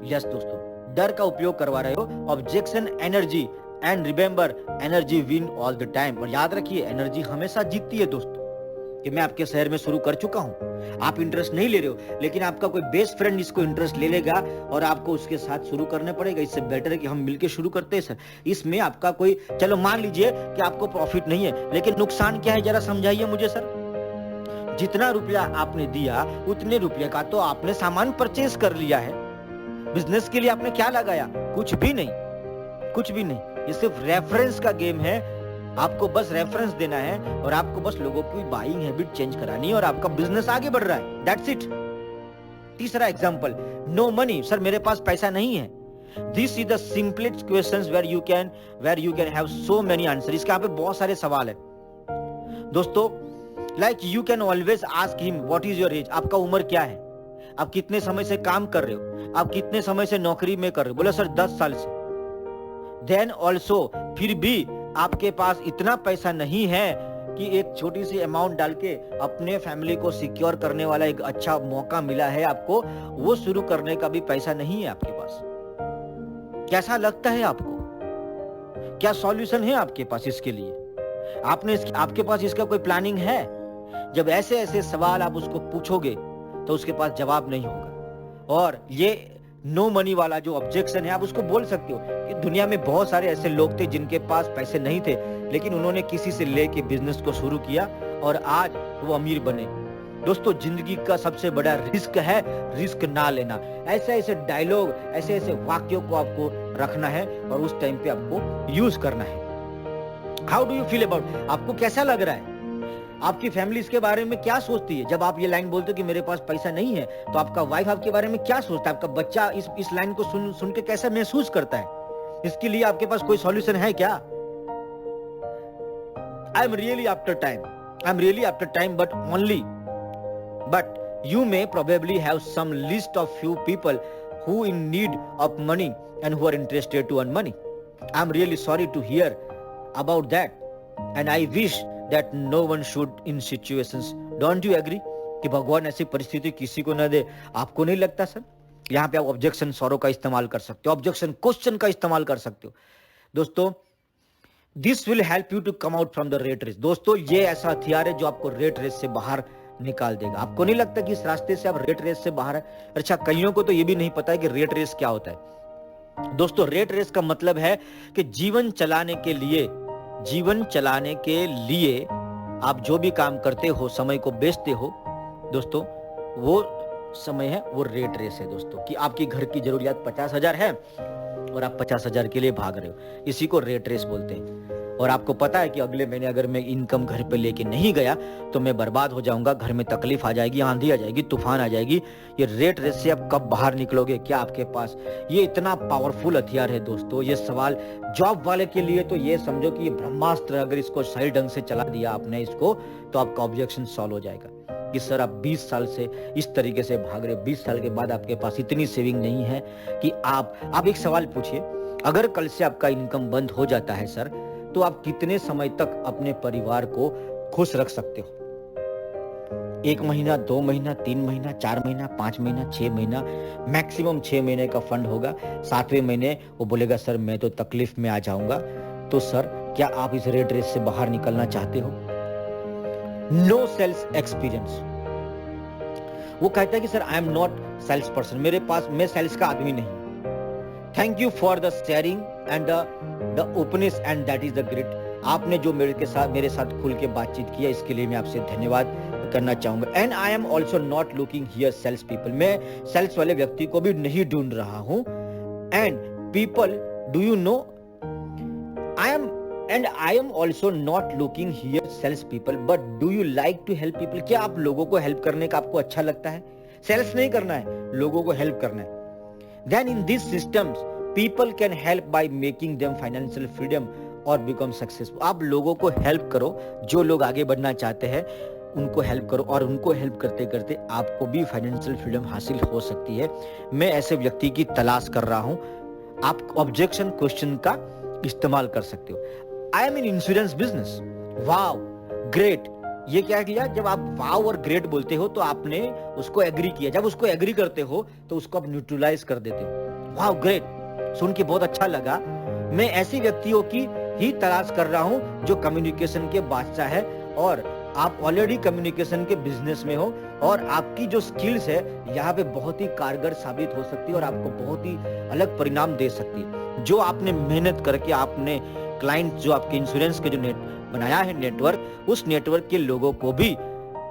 यस दोस्तों, डर का उपयोग करवा रहे हो। Objection energy, and remember energy win all the time. और याद रखिए, एनर्जी हमेशा जीतती है दोस्तों। कि मैं आपके शहर में शुरू कर चुका हूं, आप इंटरेस्ट नहीं ले रहे हो, लेकिन आपका कोई बेस्ट फ्रेंड इसको इंटरेस्ट ले लेगा और आपको उसके साथ शुरू करने पड़ेगा। इससे बेटर है कि हम मिलकर शुरू करते हैं सर। इसमें आपका कोई, चलो मान लीजिए कि आपको प्रॉफिट नहीं है, लेकिन नुकसान क्या है जरा समझाइए मुझे सर। जितना रुपया आपने दिया उतने रुपये का तो आपने सामान परचेज कर लिया है। बिजनेस के लिए आपने क्या लगाया? कुछ भी नहीं, कुछ भी नहीं। ये सिर्फ रेफरेंस का गेम है। आपको बस रेफरेंस देना है और आपको बस लोगों की बाइंग हैबिट चेंज करानी है और आपका बिजनेस आगे बढ़ रहा है। That's it. तीसरा एग्जांपल, नो मनी। सर मेरे पास पैसा नहीं है। This is the simplest questions where you can have so many answer. इसके यहाँ पे बहुत सारे सवाल है दोस्तों। Like you can always ask him what is your age. आपका उम्र क्या है? आप कितने समय से काम कर रहे हो? आप कितने समय से नौकरी में कर रहे हो? बोले सर 10 साल से। देन ऑल्सो, फिर भी आपके पास इतना पैसा नहीं है कि एक छोटी सी अमाउंट डाल के अपने फैमिली को सिक्योर करने वाला एक अच्छा मौका मिला है आपको, वो शुरू करने का भी पैसा नहीं है आपके पास। कैसा लगता है आपको? क्या सॉल्यूशन है आपके पास इसके लिए? आपके पास इसका कोई प्लानिंग है? जब ऐसे ऐसे सवाल आप उसको पूछोगे तो उसके पास जवाब नहीं होगा। और ये नो मनी वाला जो ऑब्जेक्शन है, आप उसको बोल सकते हो कि दुनिया में बहुत सारे ऐसे लोग थे जिनके पास पैसे नहीं थे, लेकिन उन्होंने किसी से लेके बिजनेस को शुरू किया और आज वो अमीर बने। दोस्तों, जिंदगी का सबसे बड़ा रिस्क है रिस्क ना लेना। ऐसे ऐसे डायलॉग, ऐसे ऐसे वाक्यों को आपको रखना है और उस टाइम पे आपको यूज करना है। How do you feel about? आपको कैसा लग रहा है? आपकी फैमिली इसके बारे में क्या सोचती है? जब आप ये लाइन बोलते हो कि मेरे पास पैसा नहीं है, तो आपका वाइफ आपके बारे में क्या सोचता है? आपका बच्चा इस लाइन को सुन के कैसा महसूस करता है? इसके लिए आपके पास कोई सॉल्यूशन है क्या? आई am really after time but you may probably have some list of few people who in need of money and who are interested to earn money. I'm really sorry to hear about that, and I wish that no one should in situations. Don't you agree कि भगवान ऐसी परिस्थिति किसी को न दे? आपको नहीं लगता सर? यहाँ पे आप ऑब्जेक्शन सॉरो का इस्तेमाल कर सकते हो, ऑब्जेक्शन क्वेश्चन का इस्तेमाल कर सकते हो। दोस्तों, this will help you to come out from the rat race. दोस्तों, ये ऐसा हथियार है जो आपको रेट रेस से बाहर निकाल देगा। आपको नहीं लगता कि इस रास्ते से आप रेट रेस से बाहर है? अच्छा, कईयों को तो ये भी नहीं पता है कि रेट रेस क्या होता है। दोस्तों, रेट रेस का मतलब है कि जीवन चलाने के लिए आप जो भी काम करते हो, समय को बेचते हो, दोस्तों वो समय है, वो रेट रेस है दोस्तों। कि आपकी घर की जरूरियात 50,000 है और आप 50,000 के लिए भाग रहे हो, इसी को रेट रेस बोलते हैं। और आपको पता है कि अगले महीने अगर मैं इनकम घर पे लेके नहीं गया तो मैं बर्बाद हो जाऊंगा, घर में तकलीफ आ जाएगी, आंधी आ जाएगी, तूफान आ जाएगी। ये रेट रेस से आप कब बाहर निकलोगे? क्या आपके पास ये इतना पावरफुल हथियार है दोस्तों? ये सवाल जॉब वाले के लिए तो ये समझो कि ये ब्रह्मास्त्र, अगर इसको सही ढंग से चला दिया आपने इसको, तो आपका ऑब्जेक्शन सॉल्व हो जाएगा। कि सर आप 20 साल से इस तरीके से भाग रहे हो, 20 साल के बाद आपके पास इतनी सेविंग नहीं है कि आप एक सवाल पूछिए, अगर कल से आपका इनकम बंद हो जाता है सर, तो आप कितने समय तक अपने परिवार को खुश रख सकते हो? 1 महीना, 2 महीना, 3 महीना, 4 महीना, 5 महीना, 6 महीना, मैक्सिमम 6 महीने का फंड होगा। 7वें महीने वो बोलेगा सर मैं तो तकलीफ में आ जाऊंगा। तो सर, क्या आप इस रेट रेस से बाहर निकलना चाहते हो? No sales experience. वो कहता है कि sir I am not sales person, मैं सेल्स का आदमी नहीं। Thank you for the sharing and the openness, and that is the great. आपने जो मेरे साथ खुल के बातचीत किया, इसके लिए मैं आपसे धन्यवाद करना चाहूंगा। And I am also not looking here sales people, मैं सेल्स वाले व्यक्ति को भी नहीं ढूंढ रहा हूं। And people, do you know, I am also not looking here sales people, but do you like to help people? क्या आप लोगों को हेल्प करने का आपको अच्छा लगता है? सेल्स नहीं करना है, लोगों को हेल्प करना है। Then in this systems people can help by making them financial freedom और बिकम सक्सेसफुल। आप लोगों को हेल्प करो, जो लोग आगे बढ़ना चाहते हैं उनको हेल्प करो, और उनको हेल्प करते करते आपको भी फाइनेंशियल फ्रीडम हासिल हो सकती है। मैं ऐसे व्यक्ति की तलाश कर रहा हूं। आप ऑब्जेक्शन क्वेश्चन का इस्तेमाल कर सकते हो। I am in insurance business, wow great. ये क्या किया, जब आप वाव और ग्रेट बोलते हो तो आपने उसको एग्री किया। जब उसको एग्री करते हो तो उसको आप न्यूट्रलाइज कर देते हो। वाव ग्रेट, सुन के बहुत अच्छा लगा। मैं ऐसे व्यक्तियों की ही तलाश कर रहा हूं जो कम्युनिकेशन के बादशाह है, और आप ऑलरेडी कम्युनिकेशन के बिजनेस में हो, और आपकी जो स्किल्स है यहाँ पे बहुत ही कारगर साबित हो सकती है और आपको बहुत ही अलग परिणाम दे सकती है। जो आपने मेहनत करके आपने क्लाइंट, जो आपके इंश्योरेंस के जो बनाया है नेटवर्क, उस नेटवर्क के लोगों को भी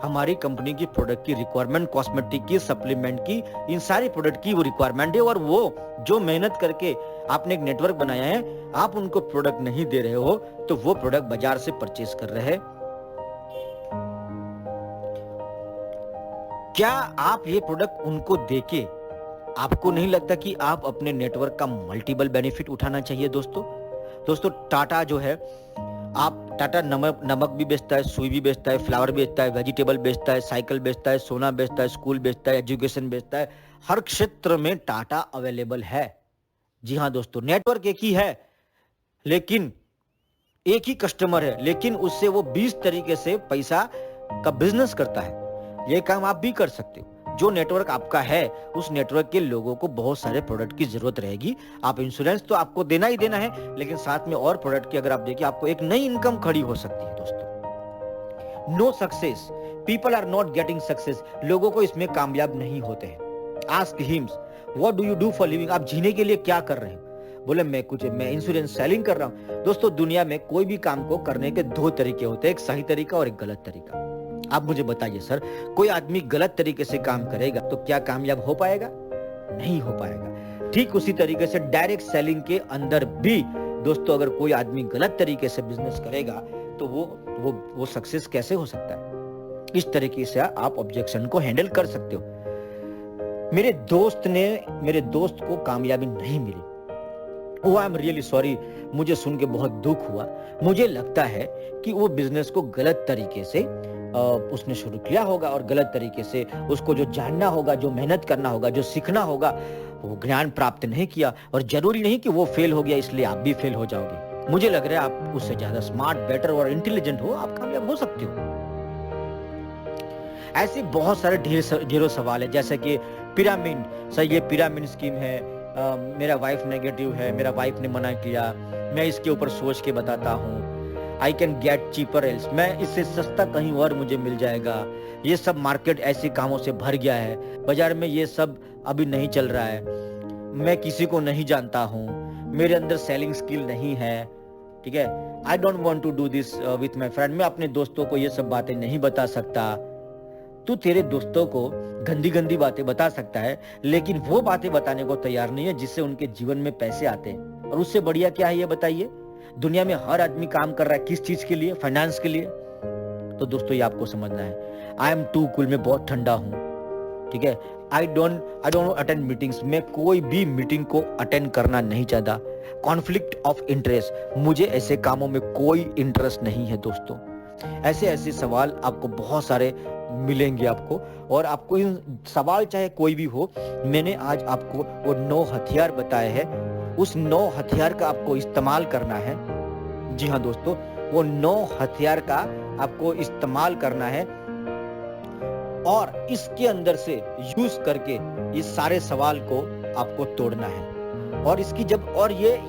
हमारी कंपनी की प्रोडक्ट की रिक्वायरमेंट, कॉस्मेटिक की, सप्लीमेंट की, इन सारे प्रोडक्ट की वो रिक्वायरमेंट है। और वो जो मेहनत करके आपने एक नेटवर्क बनाया है, आप उनको प्रोडक्ट नहीं दे रहे हो तो वो प्रोडक्ट बाजार से परचेज कर रहे हैं। क्या आप ये प्रोडक्ट उनको देके आपको नहीं लगता कि आप अपने नेटवर्क का मल्टीपल बेनिफिट उठाना चाहिए? दोस्तों टाटा जो है, आप टाटा नमक भी बेचता है, सुई भी बेचता है, फ्लावर बेचता है, वेजिटेबल बेचता है, साइकिल बेचता है, सोना बेचता है, स्कूल बेचता है, एजुकेशन बेचता है। हर क्षेत्र में टाटा अवेलेबल है। जी हाँ दोस्तों, नेटवर्क एक ही है, लेकिन एक ही कस्टमर है, लेकिन उससे वो 20 तरीके से पैसा का बिजनेस करता है। ये काम आप भी कर सकते हो। जो नेटवर्क आपका है, उस नेटवर्क के लोगों को बहुत सारे प्रोडक्ट की जरूरत रहेगी। आप इंश्योरेंस तो आपको देना ही देना है, लेकिन साथ में और प्रोडक्ट की अगर आप देखिए, आपको एक नई इनकम खड़ी हो सकती है। दोस्तों, no success, people are not getting success, लोगों को इसमें कामयाब नहीं होते हैं। Ask him, what do you do for living? आप जीने के लिए क्या कर रहे हो? बोले मैं इंश्योरेंस सेलिंग कर रहा हूं। दोस्तों, दुनिया में कोई भी काम को करने के दो तरीके होते हैं, एक सही तरीका और एक गलत तरीका। आप मुझे बताइए सर, कोई आदमी गलत तरीके से काम करेगा तो क्या कामयाब हो पाएगा? नहीं हो पाएगा। ठीक उसी तरीके से डायरेक्ट सेलिंग के अंदर भी दोस्तों, अगर कोई आदमी गलत तरीके से बिजनेस करेगा तो वो सक्सेस कैसे हो सकता है? इस तरीके से आप ऑब्जेक्शन को हैंडल कर सकते हो। मेरे दोस्त को कामयाबी नहीं मिली। Oh, I am really sorry, मुझे सुन के बहुत दुख हुआ। मुझे लगता है कि वो बिजनेस को गलत तरीके से उसने शुरू किया होगा, और गलत तरीके से उसको जो जानना होगा, जो मेहनत करना होगा, जो सीखना होगा, वो ज्ञान प्राप्त नहीं किया। और जरूरी नहीं कि वो फेल हो गया इसलिए आप भी फेल हो जाओगे। मुझे लग रहा है आप उससे ज्यादा स्मार्ट, बेटर और इंटेलिजेंट हो, आप कामयाब हो सकते हो। ऐसे बहुत सारे ढेरों सवाल है, जैसे कि पिरामिड। सर, ये पिरामिड स्कीम है, मेरा वाइफ नेगेटिव है, मेरा वाइफ ने मना किया, मैं इसके ऊपर सोच के बताता हूँ। I can get cheaper else, मैं इससे सस्ता कहीं और मुझे मिल जाएगा। ये सब मार्केट ऐसे कामों से भर गया है, बाजार में ये सब अभी नहीं चल रहा है। मैं किसी को नहीं जानता हूँ, मेरे अंदर सेलिंग स्किल नहीं है, ठीक है। I don't want to do this with my friend, मैं अपने दोस्तों को ये सब बातें नहीं बता सकता। तू तेरे दोस्तों को गंदी गंदी बातें बता सकता है, लेकिन वो बातें बताने को तैयार नहीं है जिससे उनके जीवन में पैसे आते हैं। और उससे बढ़िया क्या है ये बताइए? दुनिया में हर आदमी काम कर रहा है, किस चीज के लिए? फाइनेंस के लिए। तो दोस्तों, ये आपको समझना है। आई एम टू कूल, मैं बहुत ठंडा हूं, ठीक है। आई डोंट अटेंड मीटिंग्स, मैं कोई भी मीटिंग को अटेंड करना नहीं चाहता। कॉन्फ्लिक्ट ऑफ इंटरेस्ट, मुझे ऐसे कामों में कोई इंटरेस्ट नहीं है। दोस्तों, ऐसे सवाल आपको बहुत सारे मिलेंगे आपको, और आपको इन सवाल चाहे कोई भी हो, मैंने आज आपको वो 9 हथियार बताए हैं। उस 9 हथियार का आपको इस्तेमाल करना है। जी हाँ दोस्तों, वो 9 हथियार का आपको इस्तेमाल करना है, और इसके अंदर से यूज करके इस सारे सवाल को आपको तोड़ना है। और इसकी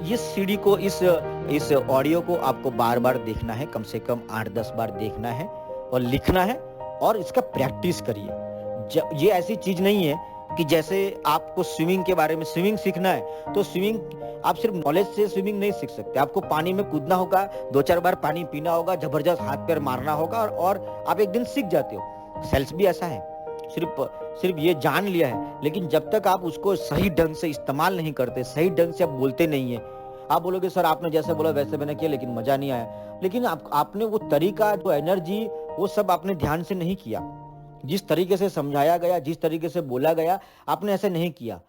ये सीडी को, इस ऑडियो को आपको बार बार देखना है, कम से कम 8-10 बार देखना है और लिखना है, और इसका प्रैक्टिस करिए। ये ऐसी चीज नहीं है कि जैसे आपको स्विमिंग के बारे में, स्विमिंग सीखना है तो स्विमिंग आप सिर्फ नॉलेज से स्विमिंग नहीं सीख सकते, आपको पानी में कूदना होगा, 2-4 बार पानी पीना होगा, जबरदस्त हाथ पैर मारना होगा और आप एक दिन सीख जाते हो। सेल्स भी ऐसा है, सिर्फ सिर्फ ये जान लिया है, लेकिन जब तक आप उसको सही ढंग से इस्तेमाल नहीं करते, सही ढंग से आप बोलते नहीं है, आप बोलोगे सर आपने जैसे बोला वैसे मैंने किया लेकिन मजा नहीं आया, लेकिन आपने वो तरीका, जो एनर्जी, वो सब आपने ध्यान से नहीं किया। जिस तरीके से समझाया गया, जिस तरीके से बोला गया, आपने ऐसे नहीं किया,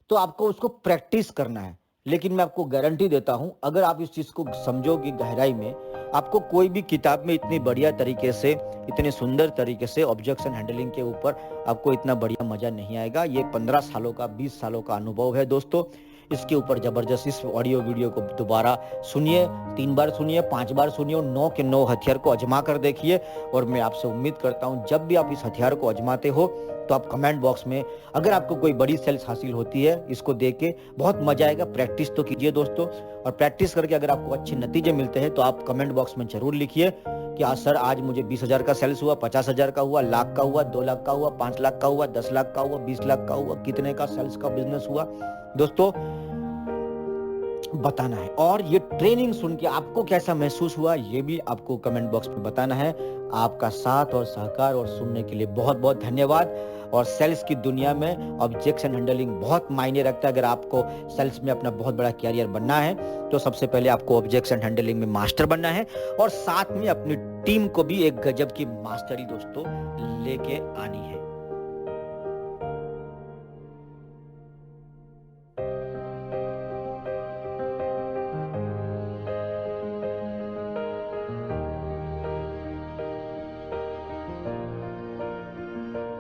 तो आपको उसको प्रैक्टिस करना है। लेकिन मैं आपको गारंटी देता हूं, अगर आप इस चीज को समझोगे गहराई में, आपको कोई भी किताब में इतनी बढ़िया तरीके से, इतने सुंदर तरीके से ऑब्जेक्शन हैंडलिंग के ऊपर आपको इतना बढ़िया मजा नहीं आएगा। ये 15 सालों का, 20 सालों का अनुभव है दोस्तों। इसके ऊपर जबरदस्त इस ऑडियो वीडियो को दोबारा सुनिए, 3 बार सुनिए, 5 बार सुनिए, 9 के 9 हथियार को आजमा कर देखिए। और मैं आपसे उम्मीद करता हूं जब भी आप इस हथियार को आजमाते हो तो आप कमेंट बॉक्स में, अगर आपको कोई बड़ी सेल्स हासिल होती है, इसको देख के बहुत मजा आएगा। प्रैक्टिस तो कीजिए दोस्तों, और प्रैक्टिस करके अगर आपको अच्छे नतीजे मिलते हैं तो आप कमेंट बॉक्स में जरूर लिखिए कि हाँ सर आज मुझे 20,000 का सेल्स हुआ, 50,000 का हुआ, लाख का हुआ, 2 लाख का हुआ, 5 लाख का हुआ, 10 लाख का हुआ, 20 लाख का हुआ, कितने का सेल्स का बिजनेस हुआ दोस्तों बताना है। और ये ट्रेनिंग सुन के आपको कैसा महसूस हुआ ये भी आपको कमेंट बॉक्स में बताना है। आपका साथ और सहकार और सुनने के लिए बहुत बहुत धन्यवाद। और सेल्स की दुनिया में ऑब्जेक्शन हैंडलिंग बहुत मायने रखता है। अगर आपको सेल्स में अपना बहुत बड़ा कैरियर बनना है तो सबसे पहले आपको ऑब्जेक्शन हैंडलिंग में मास्टर बनना है, और साथ में अपनी टीम को भी एक गजब की मास्टरी दोस्तों लेके आनी है।